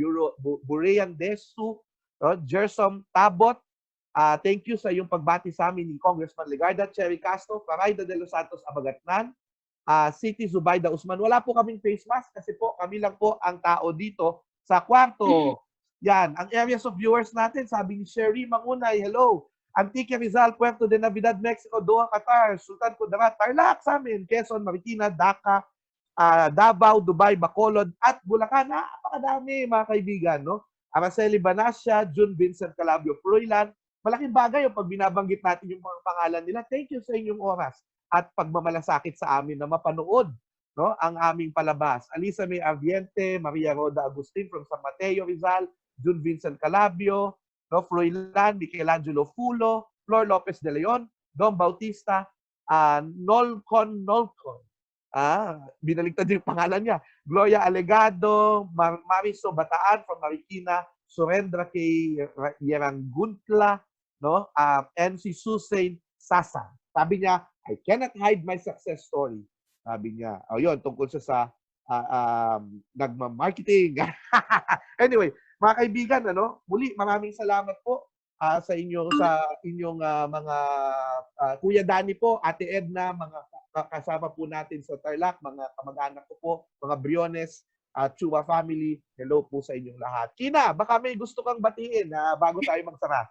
Burean Desu, no? Gersom Tabot. Thank you sa iyong pagbati sa amin ni Congressman Legarda, Cherry Castro, Paraida de los Santos Abagatnan, City Zubayda Usman. Wala po kaming face mask kasi po kami lang po ang tao dito sa kwarto. Yan, ang areas of viewers natin, sabi ni Sherry Mangunay, hello. Antique Rizal, Puerto de Navidad, Mexico, Doha, Qatar, Sultan Kudarat, Tarlac sa amin, Quezon, Marikina, Dhaka, Davao, Dubai, Bacolod, at Bulacan. Napakadami mga kaibigan, no? Araceli Banasya, June Vincent Calabio Fruilan. Malaking bagay yung pag binabanggit natin yung mga pangalan nila. Thank you sa inyong oras at pagmamalasakit sa amin na mapanood, no, ang aming palabas. Alisa May Ardiente, Maria Roda Agustin from San Mateo, Rizal, June Vincent Calabio, no, Fruilan, Michelangelo Fulo, Flor Lopez de Leon, Don Bautista, Nolcon, binaligtad yung pangalan niya. Gloria Alegado, Mariso Bataan from Marikina, Surendra K. Yeranguntla, no? And si Susain Sasa. Sabi niya, I cannot hide my success story. Sabi niya. O yun, tungkol siya sa nagma-marketing. Anyway, mga kaibigan, ano, muli maraming salamat po sa inyong mga Kuya Danny po, Ate Edna, mga kasama po natin sa Tarlac, mga kamag-anak ko po, mga Briones, Chua family, hello po sa inyong lahat. Kina, baka may gusto kang batiin bago tayo magsara.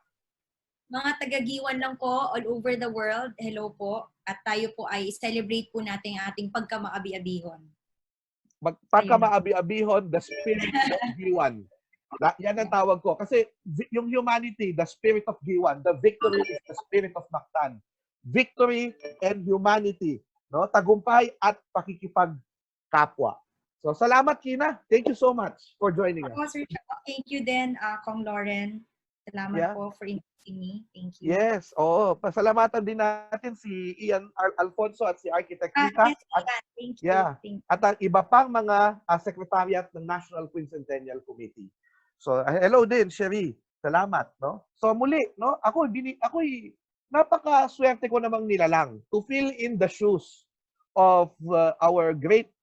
Mga taga-Giwan lang po all over the world, hello po. At tayo po ay celebrate po natin ang ating pagkamaabi-abihon. Pagkamaabi-abihon, the spirit of Giwan. Yan ang tawag ko. Kasi yung humanity, the spirit of Giwan, the victory is the spirit of Mactan. Victory and humanity. No? Tagumpay at pakikipagkapwa. So, salamat, Kina. Thank you so much for joining us. Sir, thank you din, Kong Lauren. Salamat po for inviting me. Thank you. Yes, oo. Pasalamatan din natin si Ian Alfonso at si Architect Rita. Yes, thank you. Yeah. Thank you. At ang iba pang mga secretariat ng National Quincentennial Committee. So, hello din, Sherry. Salamat, no? So, muli, no? Ako'y napakaswerte ko namang nilalang to fill in the shoes of our great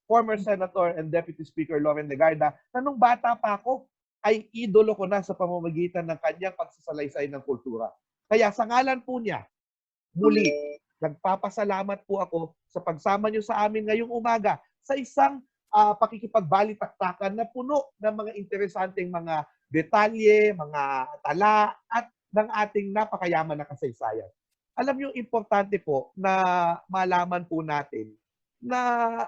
former Senator and Deputy Speaker Loren Legarda na nung bata pa ako ay idolo ko na sa pamamagitan ng kanyang pagsasalaysay ng kultura. Kaya sa ngalan po niya, muli, nagpapasalamat po ako sa pagsama niyo sa amin ngayong umaga sa isang pakikipagbalitaktakan na puno ng mga interesanteng mga detalye, mga tala, at ng ating napakayaman na kasaysayan. Alam niyo, importante po na malaman po natin na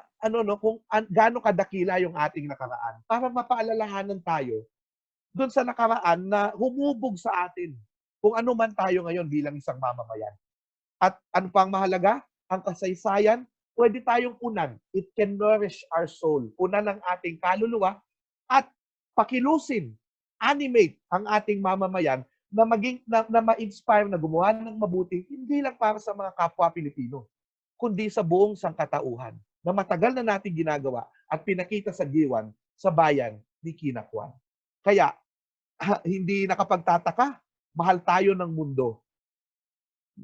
kung gaano kadakila yung ating nakaraan para mapaalalahanan tayo doon sa nakaraan na humubog sa atin kung ano man tayo ngayon bilang isang mamamayan. At ano pang mahalaga? Ang kasaysayan, pwede tayong punan. It can nourish our soul. Punan ng ating kaluluwa at pakilusin, animate ang ating mamamayan na na ma-inspire na gumawa ng mabuti, hindi lang para sa mga kapwa Pilipino, kundi sa buong sangkatauhan na matagal na natin ginagawa at pinakita sa Giwan sa bayan ni Kinakuan. Kaya, hindi nakapagtataka, mahal tayo ng mundo.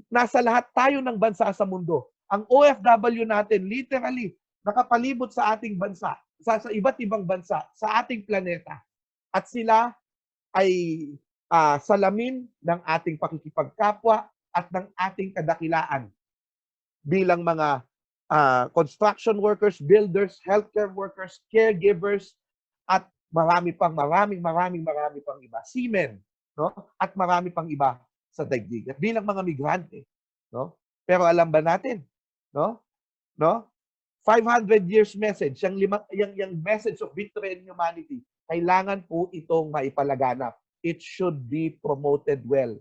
Nasa lahat tayo ng bansa sa mundo. Ang OFW natin, literally, nakapalibot sa ating bansa, sa iba't ibang bansa, sa ating planeta. At sila ay salamin ng ating pakikipagkapwa at ng ating kadakilaan bilang mga construction workers, builders, healthcare workers, caregivers, at maraming pang iba. Seamen, no? At marami pang iba sa daigdig. At bilang mga migrante, no? Pero alam ba natin, no? 500 years message, yung message of victory and humanity, kailangan po itong maipalaganap. It should be promoted well.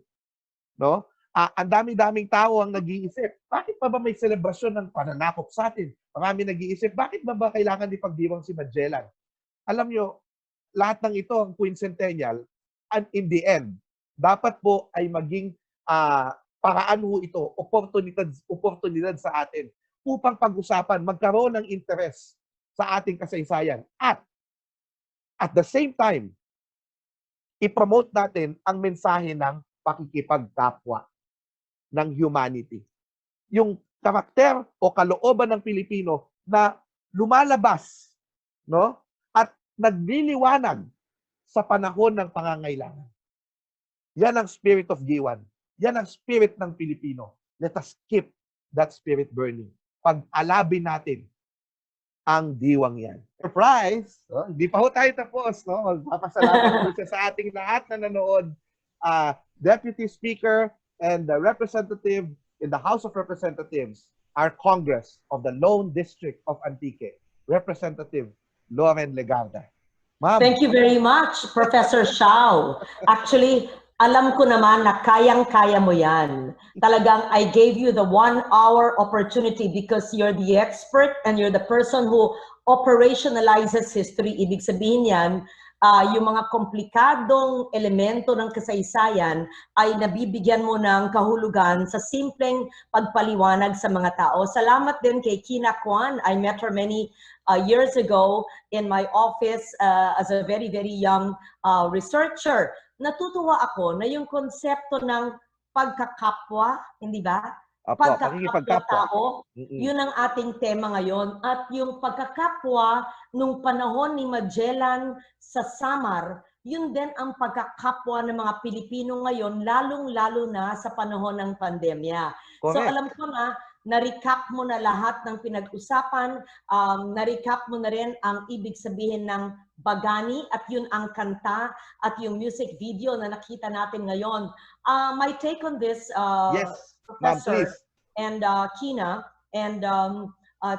No? Ang dami-daming tao ang nag-iisip, bakit pa ba may selebrasyon ng pananakop sa atin? Marami nag-iisip, bakit ba kailangan ipagdiwang si Magellan? Alam nyo, lahat ng ito, ang Quincentennial, and in the end, dapat po ay maging paraan ho ito, oportunidad sa atin upang pag-usapan, magkaroon ng interest sa ating kasaysayan. At the same time, i-promote natin ang mensahe ng pakikipagkapwa, ng humanity. Yung karakter o kalooban ng Pilipino na lumalabas, no? At nagliliwanag sa panahon ng pangangailangan. Yan ang spirit of G1. Yan ang spirit ng Pilipino. Let us keep that spirit burning. Pag-alabin natin ang diwang yan. Surprise! No? Hindi pa ho tayo tapos. No? Magpapasalamat po siya sa ating lahat na nanood. Deputy Speaker and the representative in the House of Representatives, our Congress of the Lone District of Antique, Representative Loren Legarda. Ma'am. Thank you very much, Professor Shao. Actually, alam ko naman na kayang-kaya mo yan. Talagang I gave you the 1-hour opportunity because you're the expert and you're the person who operationalizes history. Ibig sabihin yan, yung mga komplikadong elemento ng kasaysayan ay nabibigyan mo ng kahulugan sa simpleng pagpaliwanag sa mga tao. Salamat din kay Kina Kwan. I met her many years ago in my office as a very, very young researcher. Natutuwa ako na yung konsepto ng pagkakapwa, hindi ba? Pagkakapwa-tao, yun ang ating tema ngayon. At yung pagkakapwa nung panahon ni Magellan sa Samar, yun din ang pagkakapwa ng mga Pilipino ngayon, lalong-lalo na sa panahon ng pandemya. Correct. So alam ko na-recap mo na lahat ng pinag-usapan, na-recap mo na rin ang ibig sabihin ng Bagani at yun ang kanta at yung music video na nakita natin ngayon. My take on this, Yes. Professor and Kina and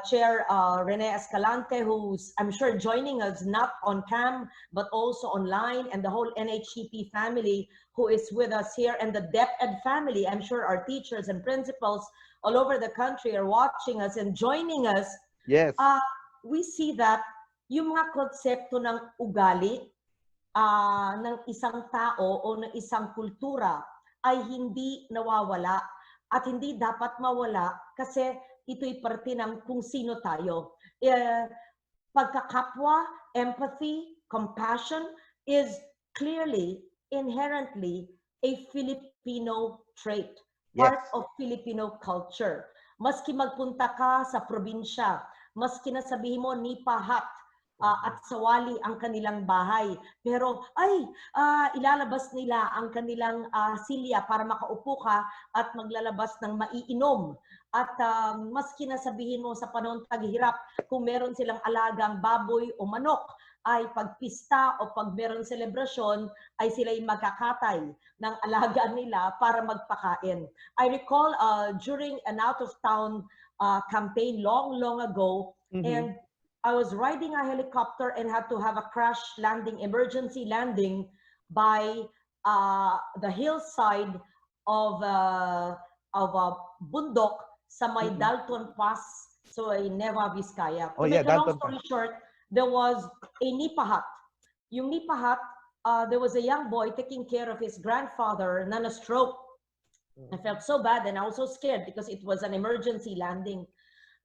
Chair Rene Escalante, who's I'm sure joining us not on cam but also online, and the whole NHCP family who is with us here, and the DepEd family. I'm sure our teachers and principals all over the country are watching us and joining us. Yes. We see that yung mga konsepto ng ugali ng isang tao o ng isang kultura ay hindi nawawala at hindi dapat mawala kasi ito'y parte ng kung sino tayo. Pagkakapwa, empathy, compassion is clearly, inherently a Filipino trait, part of Filipino culture. Maski magpunta ka sa probinsya, maski na sabihin mo ni pahat, at sawali ang kanilang bahay. Pero ilalabas nila ang kanilang silya para makaupo ka at maglalabas ng maiinom. At maski na sabihin mo sa panahon taghirap, kung meron silang alagang baboy o manok, ay pagpista o pag meron selebrasyon, ay sila'y magkakatay ng alaga nila para magpakain. I recall during an out-of-town campaign long ago, and I was riding a helicopter and had to have a crash landing, emergency landing by the hillside of bundok sa may Dalton Pass, so in Nueva Vizcaya. To make a long story short, there was a nipahat. Yung nipahat, there was a young boy taking care of his grandfather na na-stroke. I felt so bad and I was so scared because it was an emergency landing.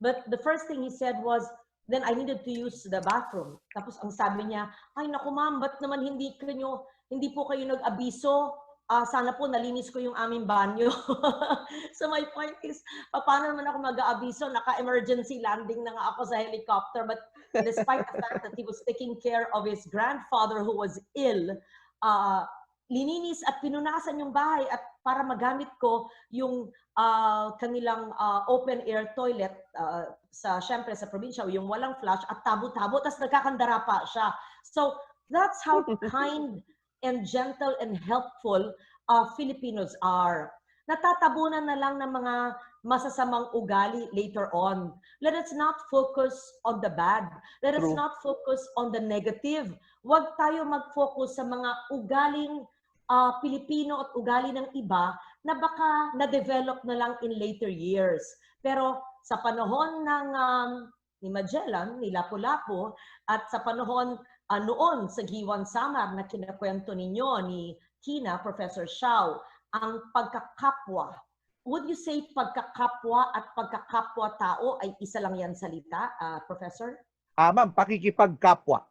But the first thing he said was, then I needed to use the bathroom. Tapos ang sabi niya, ay naku ma'am, ba't naman hindi po kayo nag-abiso? Sana po nalinis ko yung aming banyo. So my point is, paano naman ako mag-aabiso? Naka-emergency landing na nga ako sa helicopter. But despite the fact that he was taking care of his grandfather who was ill, lininis at pinunasan yung bahay at para magamit ko yung kanilang open air toilet syempre sa probinsya, yung walang flush at tabo-tabo, tapos nagkakandara pa siya. So that's how kind and gentle and helpful Filipinos are. Natatabunan na lang ng mga masasamang ugali later on. Let us not focus on the bad. Let us not focus on the negative. Huwag tayo mag-focus sa mga ugaling Pilipino at ugali ng iba na baka na-develop na lang in later years. Pero sa panahon ng ni Magellan, ni Lapu-Lapu, at sa panahon noon sa G1 Samar na kinakwento ninyo ni Kina, Professor Shao, ang pagkakapwa. Would you say pagkakapwa at pagkakapwa-tao ay isa lang yan salita, Professor? Ma'am, pakikipagkapwa.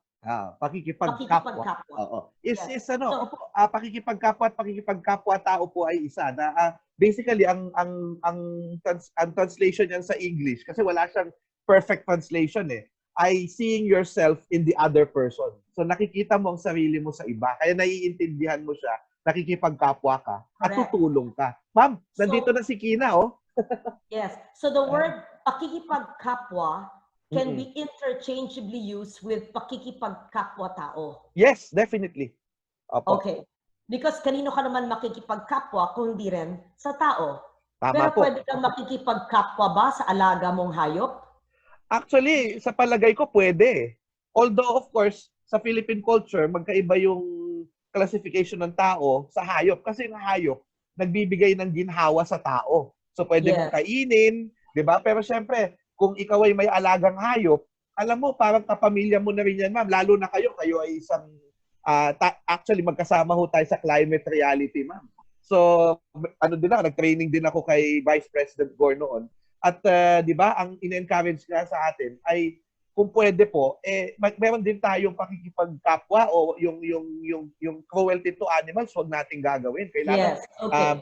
Pakikipagkapwa. Pakikipagkapwa at pakikipagkapwa-tao po ay isa. Basically, ang translation yan sa English, kasi wala siyang perfect translation ay seeing yourself in the other person. So nakikita mo ang sarili mo sa iba. Kaya naiintindihan mo siya, nakikipagkapwa ka, at Correct. tutulong ka. Ma'am, nandito na si Kina, oh. Yes. So the word pakikipagkapwa can be interchangeably used with pakikipagkapwa-tao. Yes, definitely. Opo. Okay. Because kanino ka naman makikipagkapwa kung hindi rin sa tao? Tama Pero po. pwede kang makikipagkapwa ba sa alaga mong hayop? Actually, sa palagay ko, pwede. Although, of course, sa Philippine culture, magkaiba yung classification ng tao sa hayop. Kasi yung hayop, nagbibigay ng ginhawa sa tao. So, pwede mong kainin, di ba? Pero syempre, kung ikaw ay may alagang hayop, alam mo, parang kapamilya mo na rin yan, ma'am. Lalo na kayo ay isang, actually, magkasama ho tayo sa climate reality, ma'am. So, ano din ako, nag-training din ako kay Vice President Gore noon. At, di ba, ang in-encourage nga sa atin ay, kung pwede po, meron din tayong pakikipagkapwa o yung cruelty to animals, huwag nating gagawin. Kailangan, Yes, okay.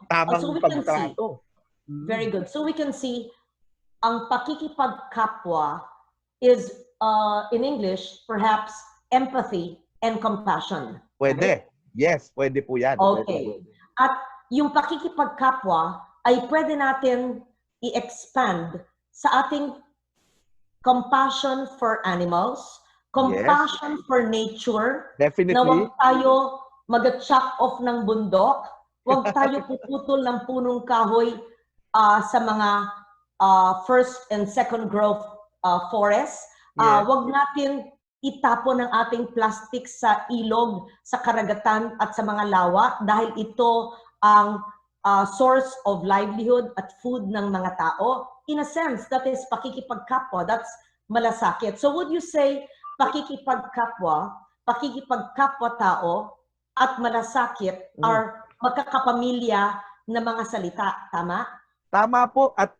tamang so we can pagtrato. Very good. So we can see, ang pakikipagkapwa is, in English, perhaps, empathy and compassion. Pwede. Okay? Yes, pwede po yan. Okay. Pwede. At yung pakikipagkapwa ay pwede natin i-expand sa ating compassion for animals, compassion for nature, Definitely. na huwag tayo mag-chop off ng bundok, huwag tayo puputol ng punong kahoy sa mga first and second growth forests. Huwag natin itapon ang ating plastic sa ilog, sa karagatan at sa mga lawa dahil ito ang source of livelihood at food ng mga tao. In a sense, that is pakikipagkapwa. That's malasakit. So would you say pakikipagkapwa tao at malasakit are magkakapamilya na mga salita? Tama? Tama po. At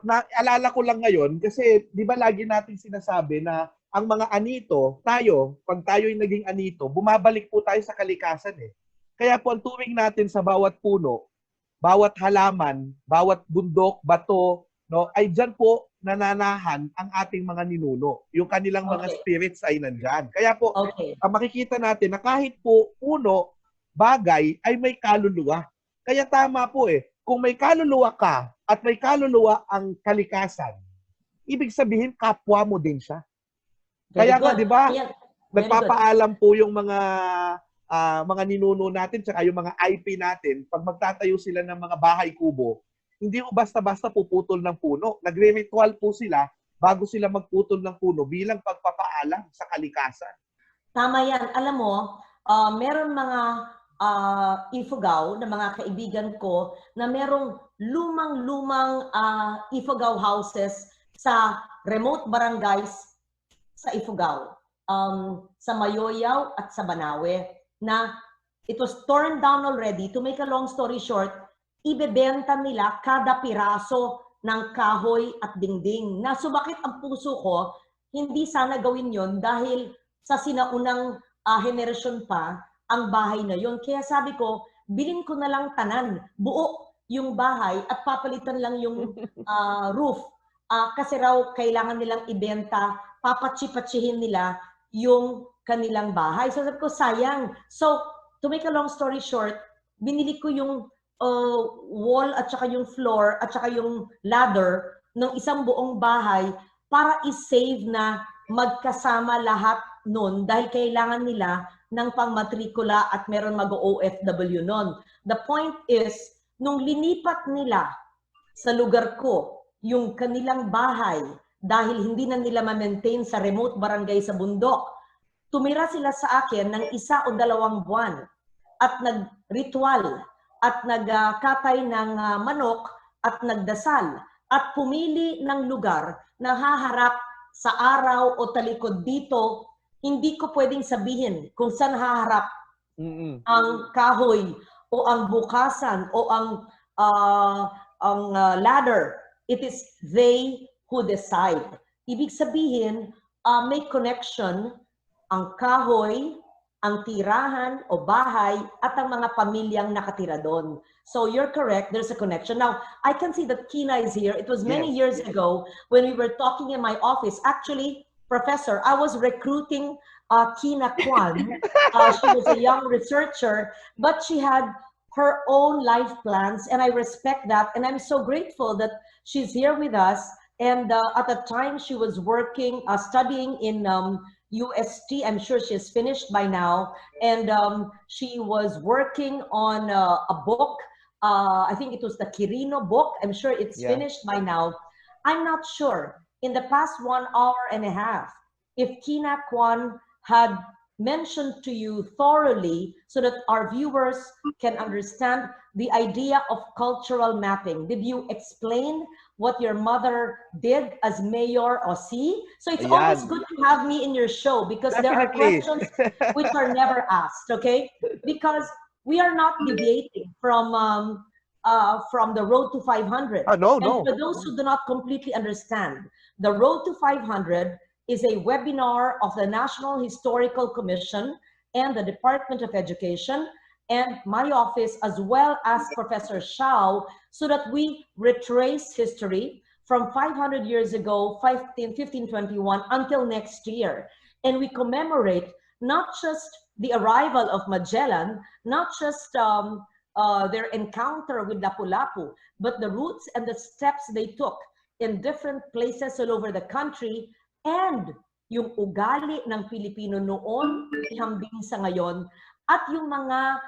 naalala ko lang ngayon kasi di ba lagi nating sinasabi na ang mga anito, pag tayo'y naging anito, bumabalik po tayo sa kalikasan eh. Kaya po ang tuwing natin sa bawat puno, bawat halaman, bawat bundok, bato, no, ay dyan po nananahan ang ating mga ninuno. Yung kanilang mga spirits ay nandyan. Kaya po, ang makikita natin na kahit po puno, bagay, ay may kaluluwa. Kaya tama po eh, kung may kaluluwa ka at may kaluluwa ang kalikasan, ibig sabihin kapwa mo din siya. Kaya nga, di ba, nagpapaalam po yung mga ninuno natin tsaka yung mga IP natin, pag magtatayo sila ng mga bahay kubo, hindi mo basta-basta puputol ng puno. Nagre-ritual po sila bago sila magputol ng puno bilang pagpapaalam sa kalikasan. Tama yan. Alam mo, meron mga Ifugao na mga kaibigan ko na merong lumang-lumang Ifugao houses sa remote barangays sa Ifugao, sa Mayoyaw at sa Banawe, na it was torn down already. To make a long story short, ibebenta nila kada piraso ng kahoy at dingding. Na sumakit ang puso ko, hindi sana gawin yon dahil sa sinaunang henerasyon pa ang bahay na yon. Kaya sabi ko, bilhin ko na lang tanan, buo yung bahay at papalitan lang yung roof. Kasi raw kailangan nilang ibenta, papatsi-patsihin nila yung kanilang bahay. So sabi ko, sayang. So, to make a long story short, binili ko yung wall at saka yung floor at saka yung ladder ng isang buong bahay para i-save na magkasama lahat nun dahil kailangan nila ng pangmatrikula at meron mag-OFW nun. The point is, nung linipat nila sa lugar ko yung kanilang bahay dahil hindi na nila ma-maintain sa remote barangay sa bundok, tumira sila sa akin ng 1 o 2 buwan at nag-ritual at nagkatay ng manok at nagdasal at pumili ng lugar na haharap sa araw o talikod dito. Hindi ko pwedeng sabihin kung saan haharap ang kahoy o ang bukasan o ang ladder. It is they who decide. Ibig sabihin, may connection ang kahoy ang tirahan o bahay at ang mga pamilyang nakatira doon. So you're correct, there's a connection. Now, I can see that Kina is here. It was many years ago when we were talking in my office. Actually, Professor, I was recruiting Kina Kwan. She was a young researcher, but she had her own life plans, and I respect that. And I'm so grateful that she's here with us. And at the time, she was working, studying in UST. I'm sure she's finished by now. And she was working on a book. I think it was the Quirino book. I'm sure it's finished by now. I'm not sure. In the past 1 hour and a half, if Kina Kwan had mentioned to you thoroughly so that our viewers can understand the idea of cultural mapping. Did you explain what your mother did as mayor o C? So it's always good to have me in your show because there are questions which are never asked, okay? Because we are not deviating from the road to 500. No. And for those who do not completely understand, the road to 500 is a webinar of the National Historical Commission and the Department of Education and my office, as well as Professor Shao, so that we retrace history from 500 years ago, 1521, until next year. And we commemorate not just the arrival of Magellan, not just their encounter with Lapu-Lapu, but the routes and the steps they took in different places all over the country, and yung ugali ng Pilipino noon, hambing sa ngayon, at yung mga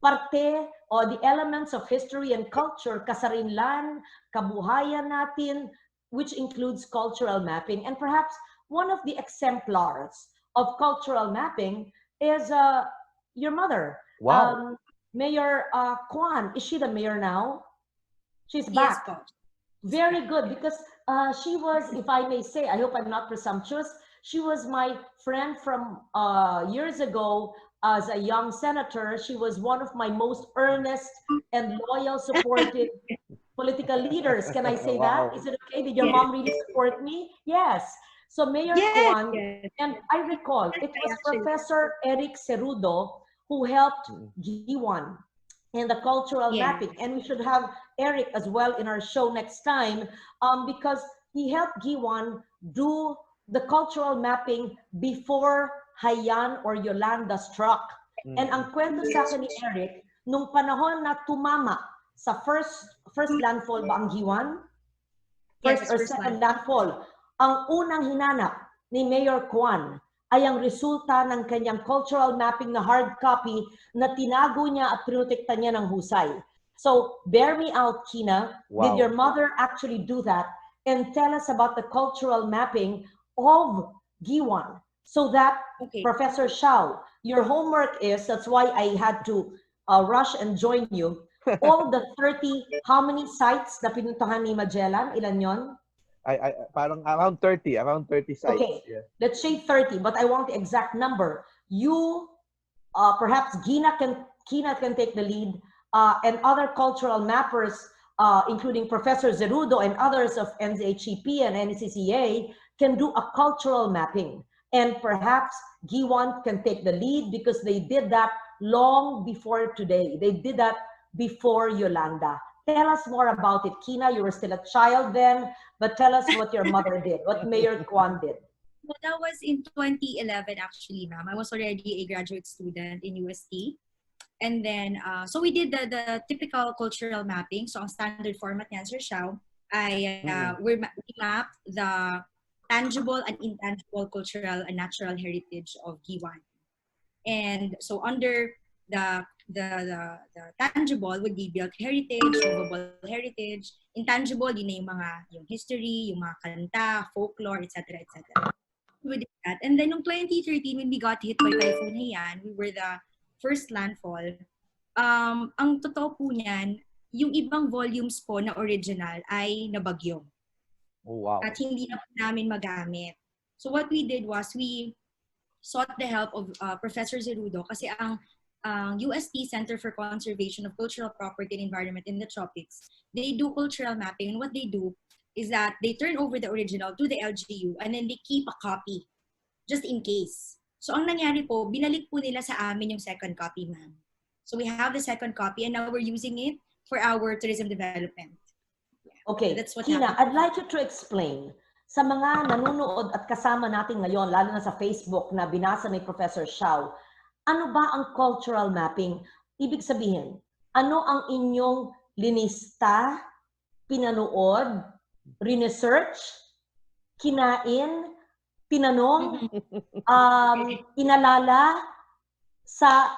parte o the elements of history and culture, kasarinlan, kabuhayan natin, which includes cultural mapping. And perhaps one of the exemplars of cultural mapping is your mother. Wow. Mayor Kwan. Is she the mayor now? She's back. Yes, Very good, because she was, if I may say, I hope I'm not presumptuous, she was my friend from years ago as a young senator. She was one of my most earnest and loyal, supportive political leaders. Can I say that? Is it okay? Did your mom really support me? Yes. So Mayor Kwan, and I recall, it was Professor Eric Cerudo who helped Giwan in the cultural mapping. And we should have Eric as well in our show next time because he helped Giwan do the cultural mapping before Haiyan or Yolanda struck. And ang kwento sa akin ni Eric, nung panahon na tumama sa first landfall ba ang Giwan? First or second landfall. Ang unang hinanap ni Mayor Kwan ay ang resulta ng kanyang cultural mapping na hard copy na tinago niya at pinotekta niya ng husay. So, bear me out, Kina. Did your mother actually do that? And tell us about the cultural mapping of Giwan so that, Professor Shao, your homework is, that's why I had to rush and join you, all the 30, how many sites na pinuntahan ni Magellan? Ilan yon? Parang around 30 sites. Okay, let's say 30, but I want the exact number. You, perhaps Kina can take the lead, and other cultural mappers, including Professor Zerudo and others of NZHEP and NCCA, can do a cultural mapping. And perhaps Giwan can take the lead because they did that long before today. They did that before Yolanda. Tell us more about it. Kina, you were still a child then, but tell us what your mother did, what Mayor Kwan did. Well, that was in 2011, actually, ma'am. I was already a graduate student in UST. And then, so we did the typical cultural mapping. So, ang standard format niyan, Sir Shao, we mapped the tangible and intangible cultural and natural heritage of Giwan. And so, under the tangible would be built heritage, movable heritage. Intangible, yun na yung history, yung mga kanta, folklore, etc., etc. We did that. And then, in 2013, when we got hit by Typhoon Haiyan, we were the first landfall. Ang totoo po niyan, yung ibang volumes po na original ay nabagyo. Oh, wow. At hindi na po namin magamit. So what we did was we sought the help of Professor Zerudo kasi ang UST Center for Conservation of Cultural Property and Environment in the Tropics, they do cultural mapping. And what they do is that they turn over the original to the LGU and then they keep a copy just in case. So ang nangyari po, binalik po nila sa amin yung second copy, ma'am. So we have the second copy and now we're using it for our tourism development. Okay, That's what Kina, happened. I'd like you to explain sa mga nanonood at kasama natin ngayon, lalo na sa Facebook na binasa ni Professor Xiao, ano ba ang cultural mapping? Ibig sabihin, ano ang inyong linista, pinanood, research, kinain, tinanong, inalala sa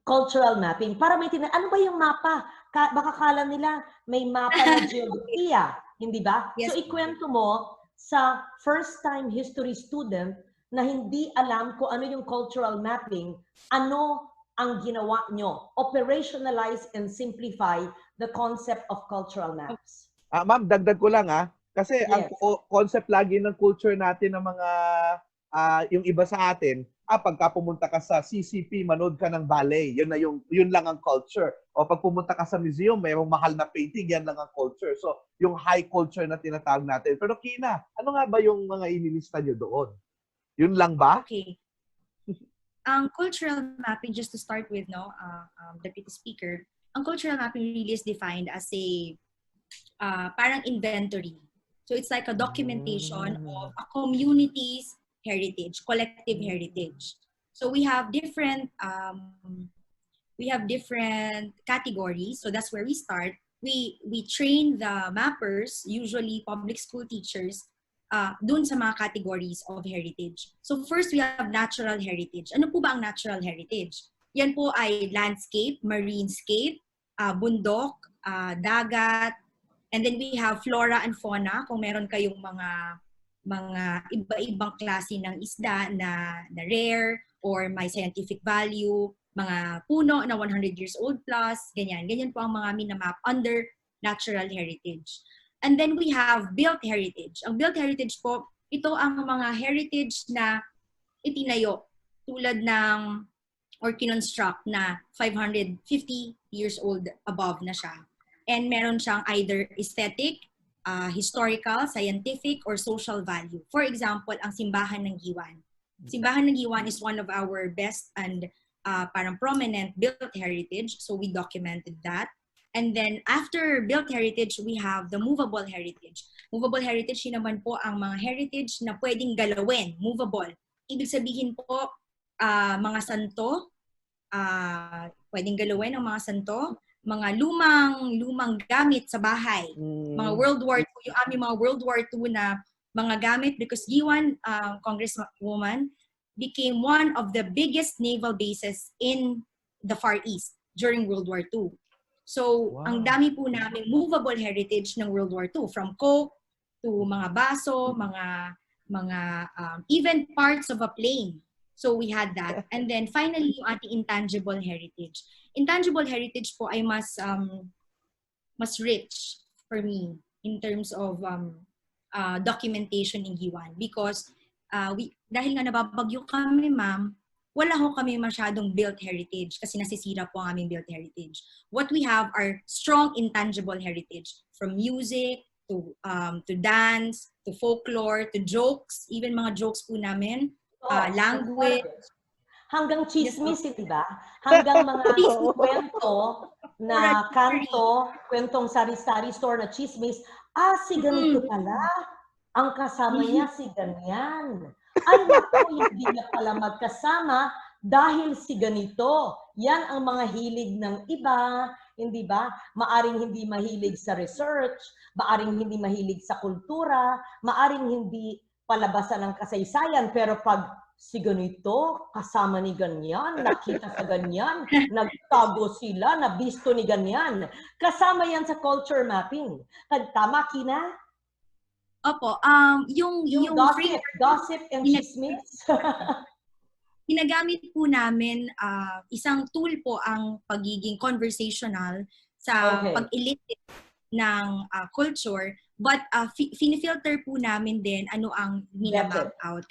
cultural mapping? Para may ano ba yung mapa? Baka kala nila may mapa na geographiya, hindi ba? Yes. So ikwento mo sa first-time history student na hindi alam kung ano yung cultural mapping, ano ang ginawa nyo? Operationalize and simplify the concept of cultural maps. Ma'am, dagdag ko lang kasi ang Yes. concept lagi ng culture natin ng mga yung iba sa atin, pagka pumunta ka sa CCP, manood ka ng ballet, yun lang ang culture. O pag pumunta ka sa museum, mayroong mahal na painting, yan lang ang culture. So, yung high culture na tinatawag natin. Pero Kina, ano nga ba yung mga inilista nyo doon? Yun lang ba? Okay. Ang cultural mapping, just to start with, Deputy Speaker, ang cultural mapping really is defined as a parang inventory. So it's like a documentation of a community's heritage, collective heritage. So we have different categories. So that's where we start. We train the mappers, usually public school teachers, dun sa mga categories of heritage. So first, we have natural heritage. Ano po ba ang natural heritage? Yan po ay landscape, marinescape, bundok, dagat, and then we have flora and fauna. Kung meron kayong mga iba-ibang klase ng isda na rare or may scientific value, mga puno na 100 years old plus, ganyan. Ganyan po ang mga minamap under natural heritage. And then we have built heritage. Ang built heritage po, ito ang mga heritage na itinayo tulad ng or kinonstruct na 550 years old above na siya. And meron siyang either aesthetic, historical, scientific, or social value. For example, ang Simbahan ng Giwan. Simbahan ng Giwan is one of our best and parang prominent built heritage. So we documented that. And then after built heritage, we have the movable heritage. Movable heritage, yun naman po ang mga heritage na pwedeng galawin, movable. Ibig sabihin po, mga santo, pwedeng galawin ang mga santo, mga lumang gamit sa bahay, mga World War II, yung aming mga World War II na mga gamit because Giwan, Congresswoman, became one of the biggest naval bases in the Far East during World War II. So, ang dami po namin movable heritage ng World War II, from coke to mga baso, mga even parts of a plane. So we had that. And then finally, yung ating intangible heritage. Intangible heritage po ay mas rich for me in terms of documentation in Giwan because dahil nga nababagyo kami, ma'am, wala ho kami masyadong built heritage kasi nasisira po ang aming built heritage. What we have are strong intangible heritage from music to dance, to folklore, to jokes, even mga jokes po namin, language. Hanggang chismis, di ba? Hanggang mga kwento na kanto, kwentong sari-sari store na chismis, si ganito pala. Ang kasama niya si ganyan. Ay, naku, hindi niya pala magkasama dahil si ganito. Yan ang mga hilig ng iba, hindi ba? Maaring hindi mahilig sa research, maaring hindi mahilig sa kultura, maaring hindi palabasan ng kasaysayan, pero pag si ganito, kasama ni ganyan, nakita sa ganyan, nagtago sila, nabisto ni ganyan. Kasama yan sa culture mapping. Tama, Kina? Opo, yung gossip and chismis. Ginagamit po namin, isang tool po ang pagiging conversational sa pag-elicit ng culture, but finifilter po namin din ano ang minamap out.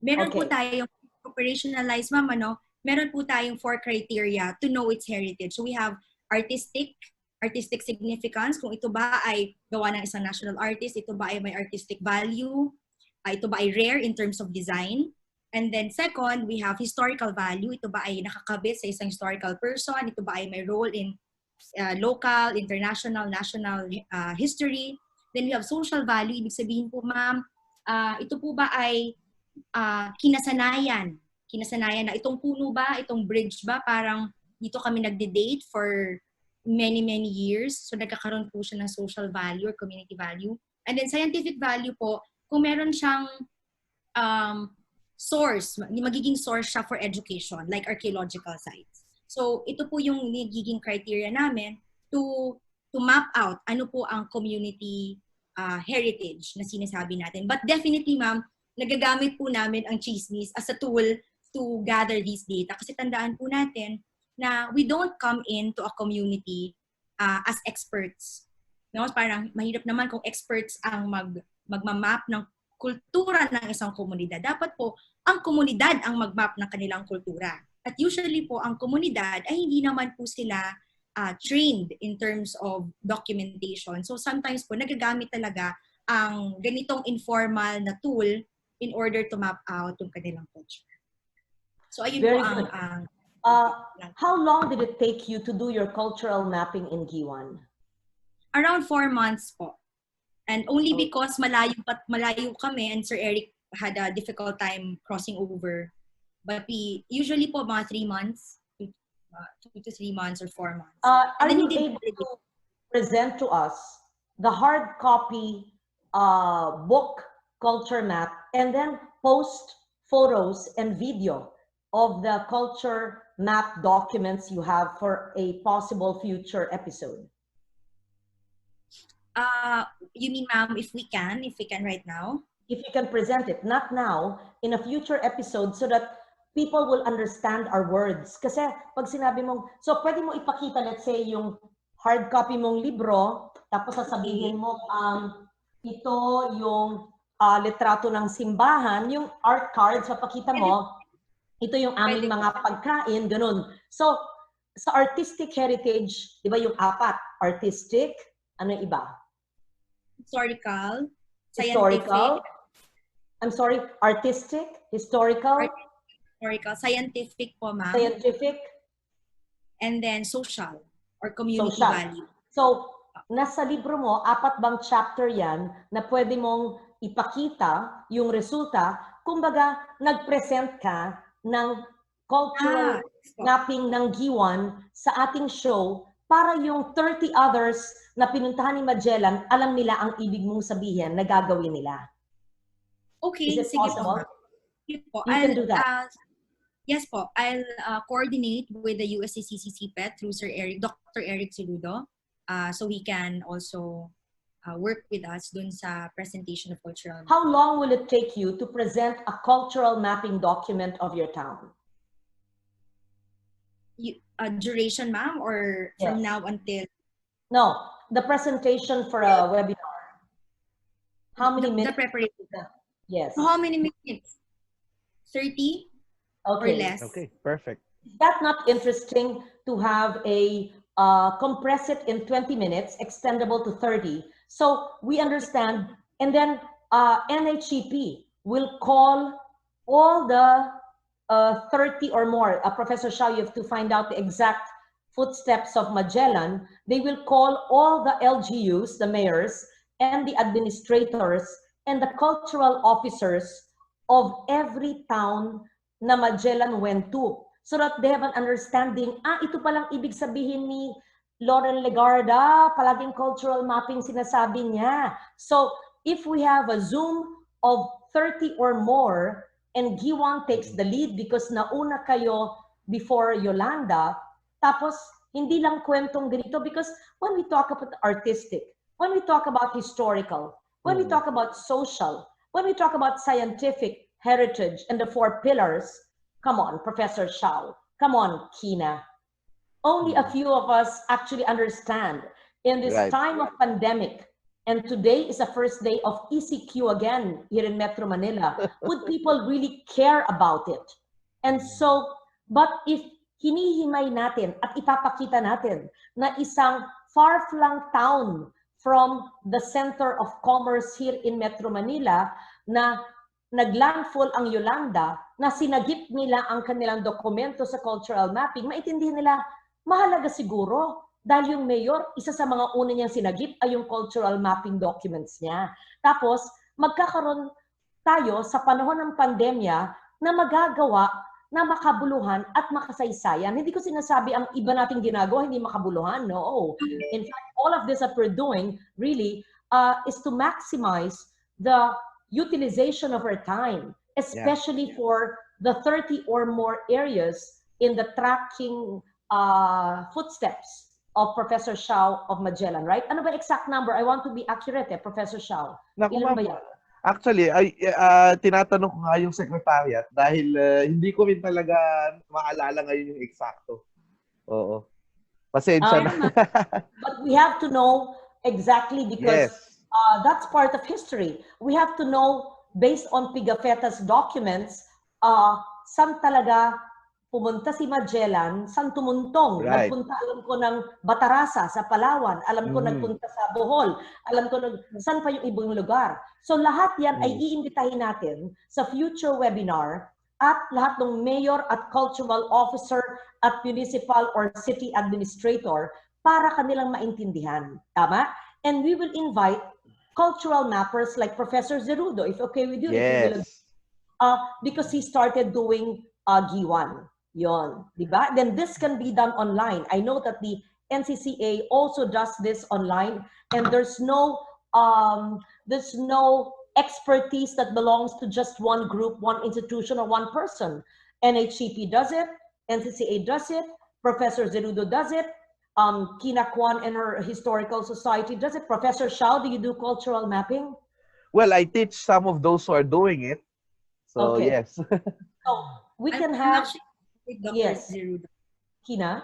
Meron po tayong operationalize, ma'am, meron po tayong 4 criteria to know its heritage. So we have artistic significance, kung ito ba ay gawa ng isang national artist, ito ba ay may artistic value, ito ba ay rare in terms of design, And then second, we have historical value. Ito ba ay nakakabit sa isang historical person? Ito ba ay may role in local, international, national history? Then we have social value. Ibig sabihin po, ma'am, ito po ba ay kinasanayan? Kinasanayan na itong puno ba, itong bridge ba, parang dito kami nagde-date for many, many years. So nagkakaroon po siya ng social value or community value. And then scientific value po, kung meron siyang source, magiging source siya for education, like archaeological sites. So ito po yung nagiging criteria namin to map out ano po ang community heritage na sinasabi natin. But definitely, ma'am, nagagamit po namin ang chismis as a tool to gather these data. Kasi tandaan po natin na we don't come into a community as experts. No? Parang mahirap naman kung experts ang magmamap ng kultura ng isang komunidad. Dapat po, ang komunidad ang mag-map ng kanilang kultura. At usually po, ang komunidad ay hindi naman po sila trained in terms of documentation. So sometimes po, nagagamit talaga ang ganitong informal na tool in order to map out yung kanilang culture. So ayun Very po good. ang How long did it take you to do your cultural mapping in Giwan? around 4 months po. And only because malayo kami and Sir Eric had a difficult time crossing over. But we usually po mga 3 months, 2 to 3 months or 4 months. Are And then you able to present to us the hard copy book culture map and then post photos and video of the culture map documents you have for a possible future episode? You mean, ma'am, if we can right now? If you can present it, not now, in a future episode so that people will understand our words. Kasi pag sinabi mong, so pwede mo ipakita, let's say, yung hard copy mong libro, tapos sasabihin mo, ito yung litrato ng simbahan, yung art cards, papakita mo, ito yung aming mga pagkain, ganun. So, sa artistic heritage, di ba yung 4? Artistic, ano yung iba? Historical, Historical. I'm sorry, artistic, historical, scientific po, ma'am. scientific, And then social or community social. value. So, nasa libro mo, 4 bang chapter yan na pwede mong ipakita yung resulta. Kumbaga, nag-present ka ng cultural mapping ng Giwan sa ating show para yung 30 others na pinuntahan ni Magellan, alam nila ang ibig mong sabihin na gagawin nila. Okay, Is it sige possible? po. Sige po. You can do that. Yes po. I'll coordinate with the USCCC PET through Dr. Eric Cerudo, so he can also work with us dun sa presentation of cultural. How long will it take you to present a cultural mapping document of your town? Duration, ma'am, or from Yes. now until? No, the presentation for a webinar. How many The minutes? preparation. Yes. How many minutes? 30 or Okay. less? Okay, perfect. Is that not interesting to have a compress it in 20 minutes, extendable to 30? So we understand, and then NHEP will call all the 30 or more. Professor Shao, you have to find out the exact footsteps of Magellan. They will call all the LGUs, the mayors, and the administrators, and the cultural officers of every town na Magellan went to, so that they have an understanding, ito palang ibig sabihin ni Loren Legarda, palaging cultural mapping sinasabi niya. So if we have a Zoom of 30 or more, and Giwan takes the lead because nauna kayo before Yolanda, tapos hindi lang kwentong ganito, because when we talk about artistic, when we talk about historical, when we talk about social, when we talk about scientific heritage and the 4 pillars, come on, Professor Shao, come on, Kina. Only a few of us actually understand in this Right. time of pandemic, and today is the first day of ECQ again here in Metro Manila. Would people really care about it? And so, but if hinihimay natin at ipapakita natin na isang far-flung town from the center of commerce here in Metro Manila na naglandfall ang Yolanda na sinagip nila ang kanilang dokumento sa cultural mapping, maintindihan nila, mahalaga siguro dahil yung mayor, isa sa mga una niyang sinagip ay yung cultural mapping documents niya. Tapos, magkakaroon tayo sa panahon ng pandemya na magagawa na makabuluhan at makasaysayan. Hindi ko sinasabi ang iba nating ginagawa, hindi makabuluhan. No. In fact, all of this that we're doing really is to maximize the utilization of our time, especially for the 30 or more areas in the tracking footsteps of Professor Shao of Magellan, right? Ano ba exact number? I want to be accurate, Professor Shao. Naku, Ilan ma'am, ba yan? actually, tinatanong ko nga yung secretariat dahil hindi ko rin talaga maalala ngayon yung eksakto. Oo. Pasensya na. But we have to know exactly because that's part of history. We have to know, based on Pigafetta's documents, saan talaga pumunta si Magellan, saan tumuntong. Right. Nagpunta, alam ko, ng Batarasa sa Palawan. Alam ko, nagpunta sa Bohol. Alam ko, saan pa yung ibang lugar. So lahat yan ay iimbitahin natin sa future webinar at lahat ng mayor at cultural officer at municipal or city administrator para kanilang maintindihan. Tama? And we will invite cultural mappers like Professor Zerudo, if okay with you. Yes. Because he started doing G1. Yon, di ba? Then this can be done online. I know that the NCCA also does this online, and there's no expertise that belongs to just one group, one institution, or one person. NHCP does it, NCCA does it, Professor Zerudo does it, Kina Kwan and her Historical Society does it. Professor Shao, do you do cultural mapping? Well, I teach some of those who are doing it. So, Okay. yes. So we can I'm have, actually with Dr. Yes. Zerudo. Kina?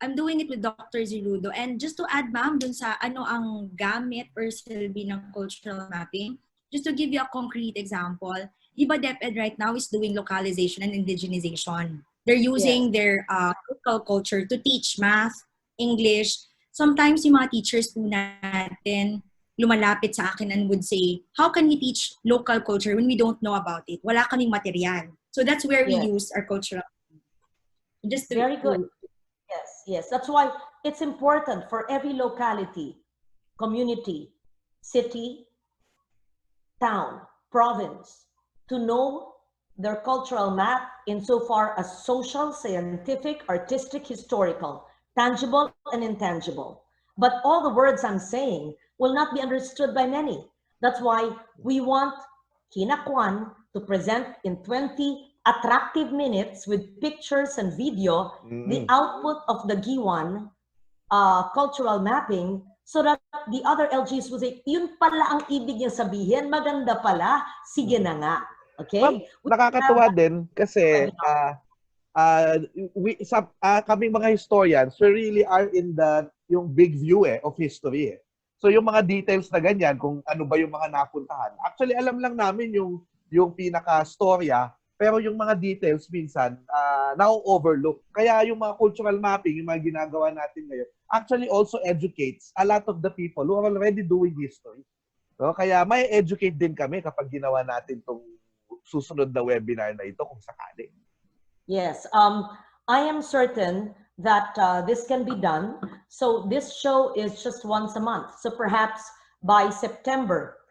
I'm doing it with Dr. Zerudo. And just to add, ma'am, dun sa ano ang gamit or silbi ng cultural mapping, just to give you a concrete example, iba DepEd right now is doing localization and indigenization. They're using their local culture to teach math, English. Sometimes yung mga teachers po natin lumalapit sa akin and would say, how can we teach local culture when we don't know about it? Wala kaming material. So that's where we use our cultural. Just to, Very good. Yes, yes. That's why it's important for every locality, community, city, town, province to know their cultural map insofar as social, scientific, artistic, historical, tangible, and intangible. But all the words I'm saying will not be understood by many. That's why we want Kina Kwan to present in 20 attractive minutes with pictures and video the output of the G1 cultural mapping so that the other LGs will say, yun pala ang ibig niya sabihin, maganda pala, sige na nga. Okay? Ma'am, nakakatuwa din kasi kaming mga historians, we really are in yung big view of history. So yung mga details na ganyan, kung ano ba yung mga napuntahan. Actually, alam lang namin yung pinaka-storya, pero yung mga details minsan na-overlook. Kaya yung mga cultural mapping, yung mga ginagawa natin ngayon, actually also educates a lot of the people who are already doing history. So, kaya may educate din kami kapag ginawa natin itong susunod na webinar na ito kung sakali. Yes, I am certain that this can be done. So this show is just once a month. So perhaps by September,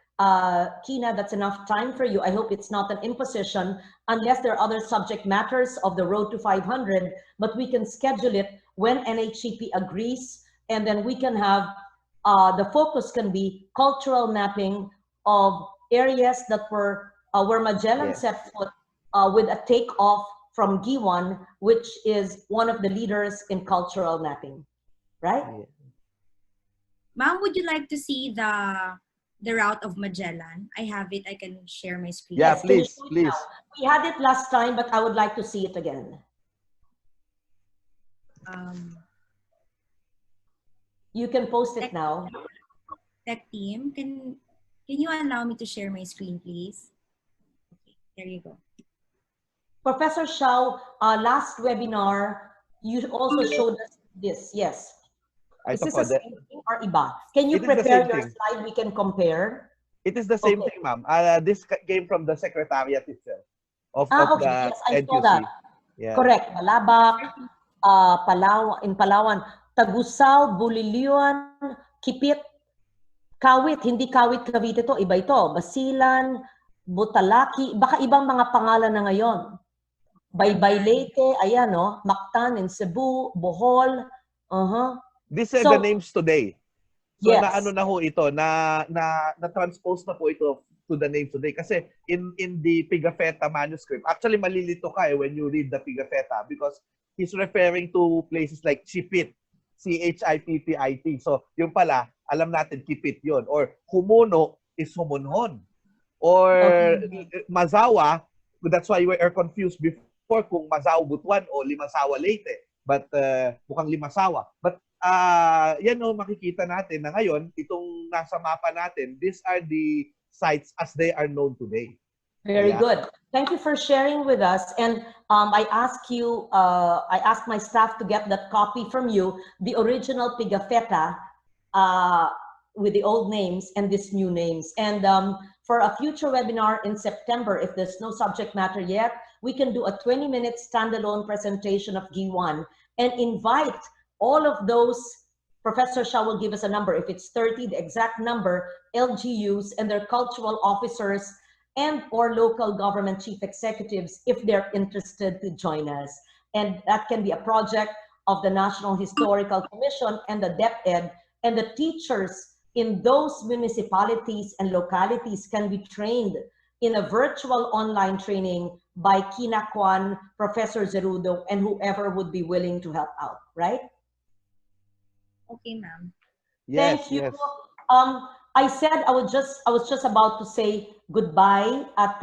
Kina, that's enough time for you. I hope it's not an imposition unless there are other subject matters of the road to 500, but we can schedule it when NHCP agrees, and then we can have, the focus can be cultural mapping of areas that were, where Magellan set foot with a takeoff from G1, which is one of the leaders in cultural mapping, right? Ma'am, would you like to see the route of Magellan? I have it. I can share my screen. Yeah, Yes, can you please, show it please. now? We had it last time, but I would like to see it again. You can post it now. Tech team, can you allow me to share my screen, please? Okay, there you go. Professor Shao, last webinar, you also showed us this. Yes. Is this the same thing or iba? Can you It is the prepare same your thing. slide? We can compare. It is the same Okay. thing, ma'am. This came from the secretariat itself of Okay. the Yes, I saw NQC. that. Yeah. Correct. Malabak, Palawan, Tagusao, Buliliuan, Kipit, Kawit, hindi Kawit Cavite to, iba ito. Basilan, Butalaki, baka ibang mga pangalan na ngayon. Baybay Leyte, ayan no, Mactan in Cebu, Bohol. These are So, the names today. So yes. na ano na ho ito, na transpose na po ito to the names today. Kasi in the Pigafetta manuscript, actually malilito ka when you read the Pigafetta because he's referring to places like Chipit, Chipit. So yung pala, alam natin Kipit yon. Or Humuno is Humunhon. Or Mazawa, that's why we are confused before kung Mazao Butuan o Limasawa Leyte. But mukhang Limasawa. But yan o makikita natin na ngayon, itong nasa mapa natin, these are the sites as they are known today. Very good. Thank you for sharing with us. And I asked my staff to get that copy from you, the original Pigafetta with the old names and these new names. And for a future webinar in September, if there's no subject matter yet, we can do a 20-minute standalone presentation of G1 and invite all of those. Professor Shah will give us a number. If it's 30, the exact number, LGUs and their cultural officers and or local government chief executives if they're interested to join us. And that can be a project of the National Historical Commission and the DepEd, and the teachers in those municipalities and localities can be trained in a virtual online training by Kina Kwan, Professor Zerudo, and whoever would be willing to help out, right? Okay, ma'am. Yes, Thank you. yes. I said I was just about to say goodbye at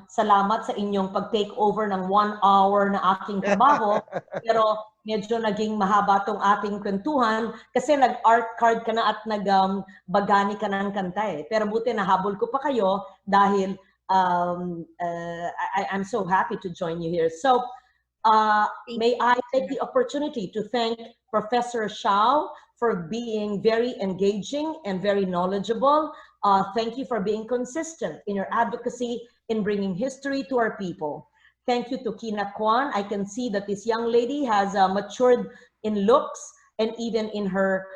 salamat sa inyong pag-take over ng 1 hour na aking trabaho. Pero medyo naging mahaba tong ating kwentuhan kasi nag-art card ka na at nagbagani ka ng kanta eh. Pero buti nahabol ko pa kayo dahil I'm so happy to join you here. So may I take the opportunity to thank Professor Shao for being very engaging and very knowledgeable. Thank you for being consistent in your advocacy in bringing history to our people. Thank you to Kina Kwan. I can see that this young lady has matured in looks and even in her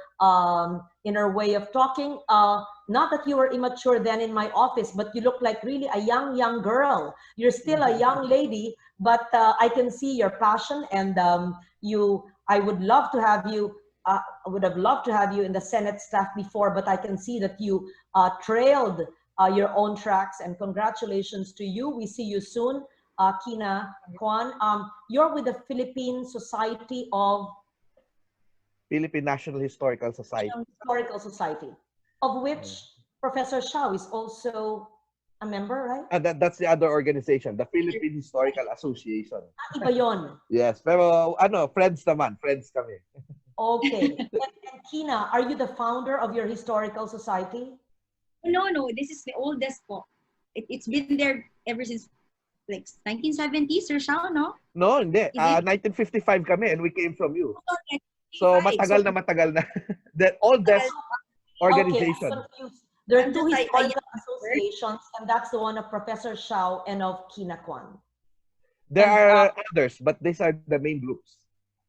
way of talking. Not that you were immature then in my office, but you look like really a young girl. You're still a young lady, but I can see your passion, and I would love to have you. I would have loved to have you in the Senate staff before, but I can see that you trailed your own tracks, and congratulations to you. We see you soon, Kina Kwan. You're with the Philippine Society of Philippine National Historical Society. Of which Professor Shao is also a member, right? That's the other organization, the Philippine Historical Association. Iba yon. Yes, pero friends naman, friends kami. Okay. And Kina, are you the founder of your historical society? No, this is the oldest po. It's been there ever since like 1970s, Sir Shao, no? No, hindi. 1955 kami and we came from you. Okay. So matagal na. The oldest organization. Okay, I'm confused. There are two historical associations, and that's the one of Professor Shao and of Kina Kwan. There are others, but these are the main groups.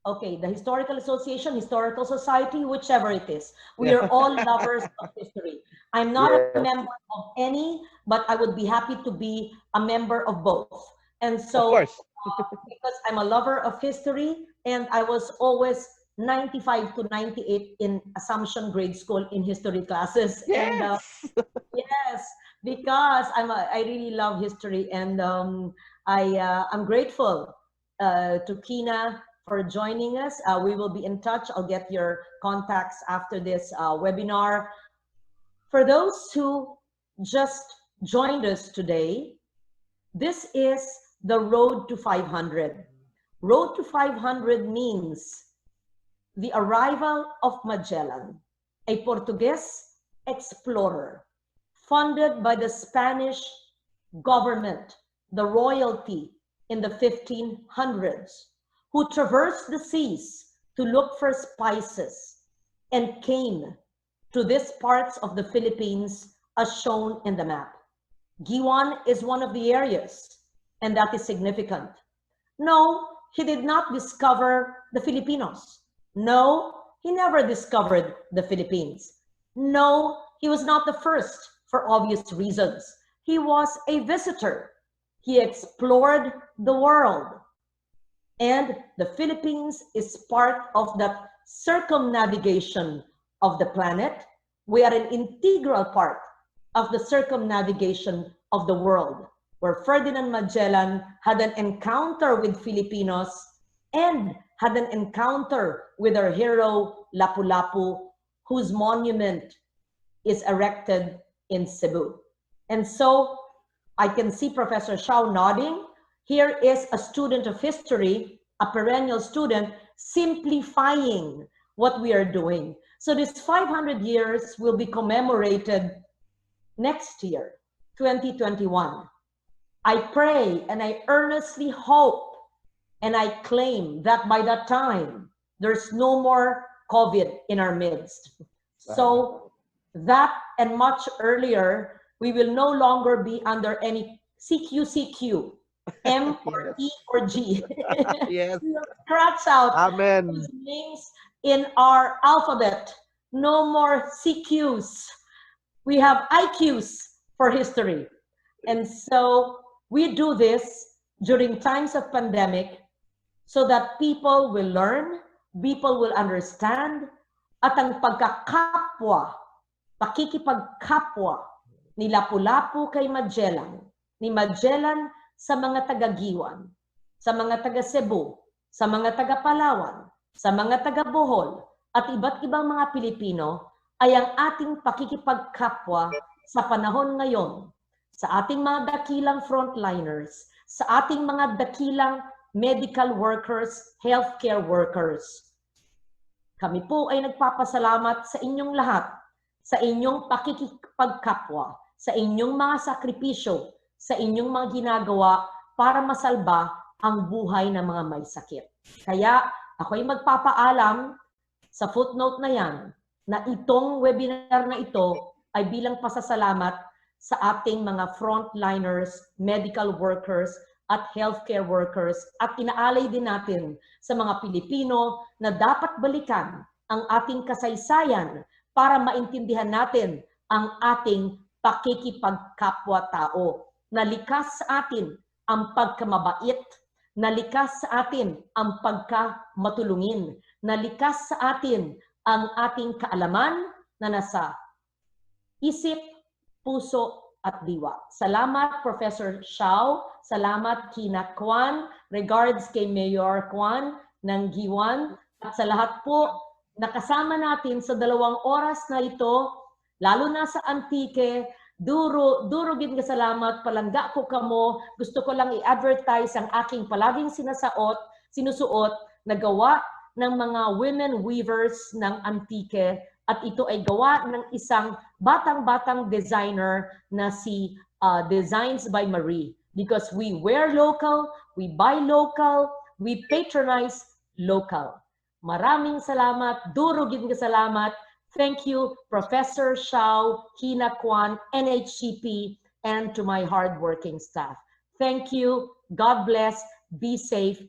Okay, the Historical Association, Historical Society, whichever it is. We are all lovers of history. I'm not a member of any, but I would be happy to be a member of both. And so, of course. because I'm a lover of history, and I was always 95 to 98 in Assumption Grade School in history classes. Yes. And yes, because I really love history, and I'm grateful to Kina for joining us. We will be in touch. I'll get your contacts after this webinar. For those who just joined us today, this is the Road to 500. Road to 500 means the arrival of Magellan, a Portuguese explorer, funded by the Spanish government, the royalty in the 1500s, who traversed the seas to look for spices and came to these parts of the Philippines as shown in the map. Giwan is one of the areas, and that is significant. No, he did not discover the Filipinos. No, he never discovered the Philippines. No, he was not the first for obvious reasons. He was a visitor. He explored the world. And the Philippines is part of the circumnavigation of the planet. We are an integral part of the circumnavigation of the world, where Ferdinand Magellan had an encounter with Filipinos and had an encounter with our hero Lapu-Lapu, whose monument is erected in Cebu. And so I can see Professor Shao nodding. Here is a student of history, a perennial student, simplifying what we are doing. So this 500 years will be commemorated next year, 2021. I pray and I earnestly hope and I claim that by that time, there's no more COVID in our midst. So that and much earlier, we will no longer be under any CQ, M or E or G. Yes. We will scratch out Amen. those names in our alphabet. No more CQs. We have IQs for history. And so we do this during times of pandemic so that people will learn, people will understand, at ang pagkakapwa, pakikipagkapwa ni Lapu-Lapu kay Magellan, ni Magellan sa mga taga-Giwan, sa mga taga-Cebu, sa mga taga-Palawan, sa mga taga-Bohol, at iba't ibang mga Pilipino ay ang ating pakikipagkapwa sa panahon ngayon, sa ating mga dakilang frontliners, sa ating mga dakilang medical workers, healthcare workers. Kami po ay nagpapasalamat sa inyong lahat, sa inyong pakikipagkapwa, sa inyong mga sakripisyo, sa inyong mga ginagawa para masalba ang buhay ng mga may sakit. Kaya ako'y magpapaalam sa footnote na yan, na itong webinar na ito ay bilang pasasalamat sa ating mga frontliners, medical workers, at healthcare workers, at inaalay din natin sa mga Pilipino na dapat balikan ang ating kasaysayan para maintindihan natin ang ating pakikipagkapwa-tao. Nalikas sa atin ang pagkamabait, nalikas sa atin ang pagkamatulungin, nalikas sa atin ang ating kaalaman na nasa isip, puso, at diwa. Salamat, Professor Shao. Salamat, Kina Kwan. Regards kay Mayor Kwan ng Giwan. At sa lahat po, nakasama natin sa 2 oras na ito, lalo na sa Antique, duro gid nga salamat, palangga ko kamo. Gusto ko lang i-advertise ang aking palaging sinusuot na gawa ng mga women weavers ng Antique, at ito ay gawa ng isang batang-batang designer na si Designs by Marie. Because we wear local, we buy local, we patronize local. Maraming salamat, duro gid nga salamat. Thank you, Professor Shao, Kina Kwan, NHCP, and to my hardworking staff. Thank you, God bless, be safe,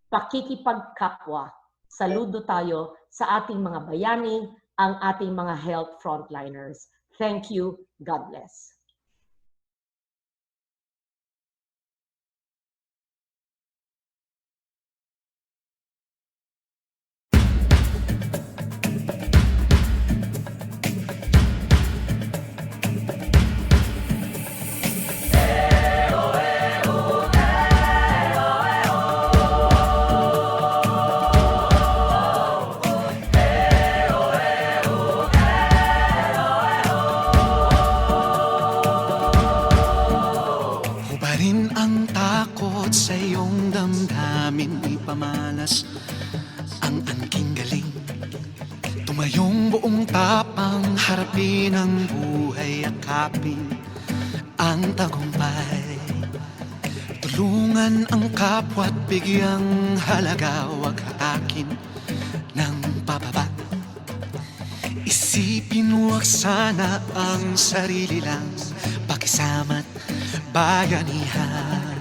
pakikipagkapwa. Saludo tayo sa ating mga bayani, ang ating mga health frontliners. Thank you, God bless. Hubarin ang takot sa iyong damdamin, ipamalas ang angking galing. Tumayong buong tapang, harapin ang buhay, akapin ang tagumpay. Tulungan ang kapwa't bigyang halaga, wag hatakin ng pababa. Isipin huwag sana ang sarili lang, pakisama't bayanihan.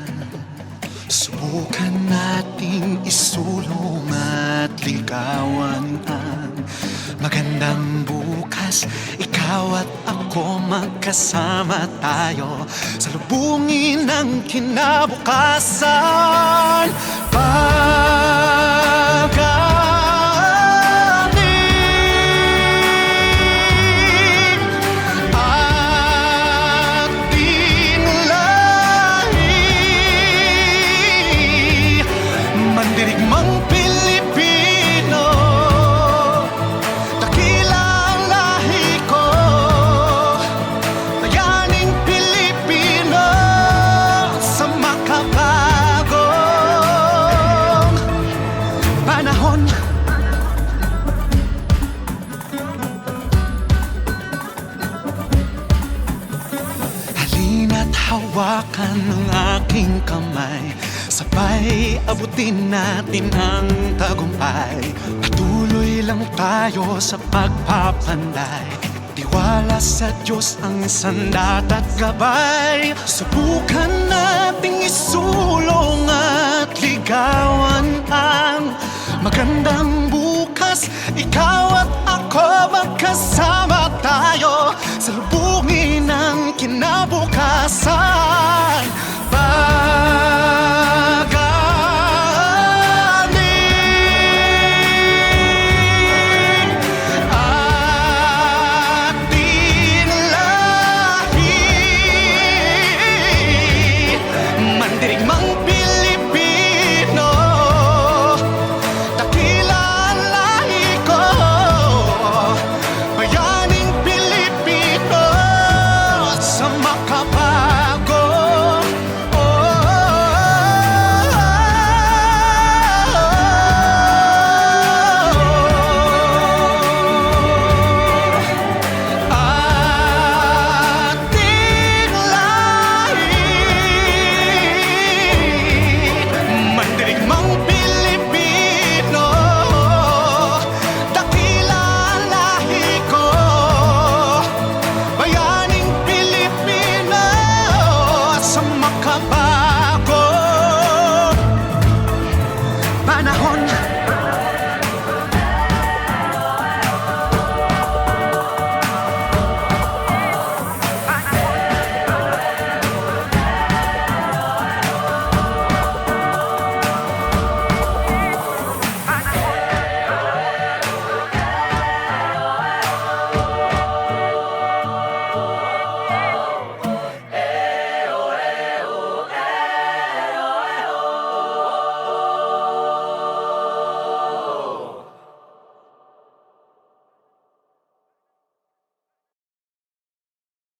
Subukan nating isulong at ligawan ang magandang bukas. Ikaw at ako magkasama tayo, salubungin ang kinabukasan. Pag-anin ating lahi, mandirigmang Pilipino, dakila ang lahi ko, bayaning Pilipino sa makabagong panahon. Halina't hawakan ng aking kamay, sabay abutin natin ang tagumpay. Patuloy lang tayo sa pagpapanday, tiwala sa Diyos ang sandat at gabay. Subukan nating isulong at ligawan ang magandang bukas. Ikaw at ako magkasama tayo, sa lubos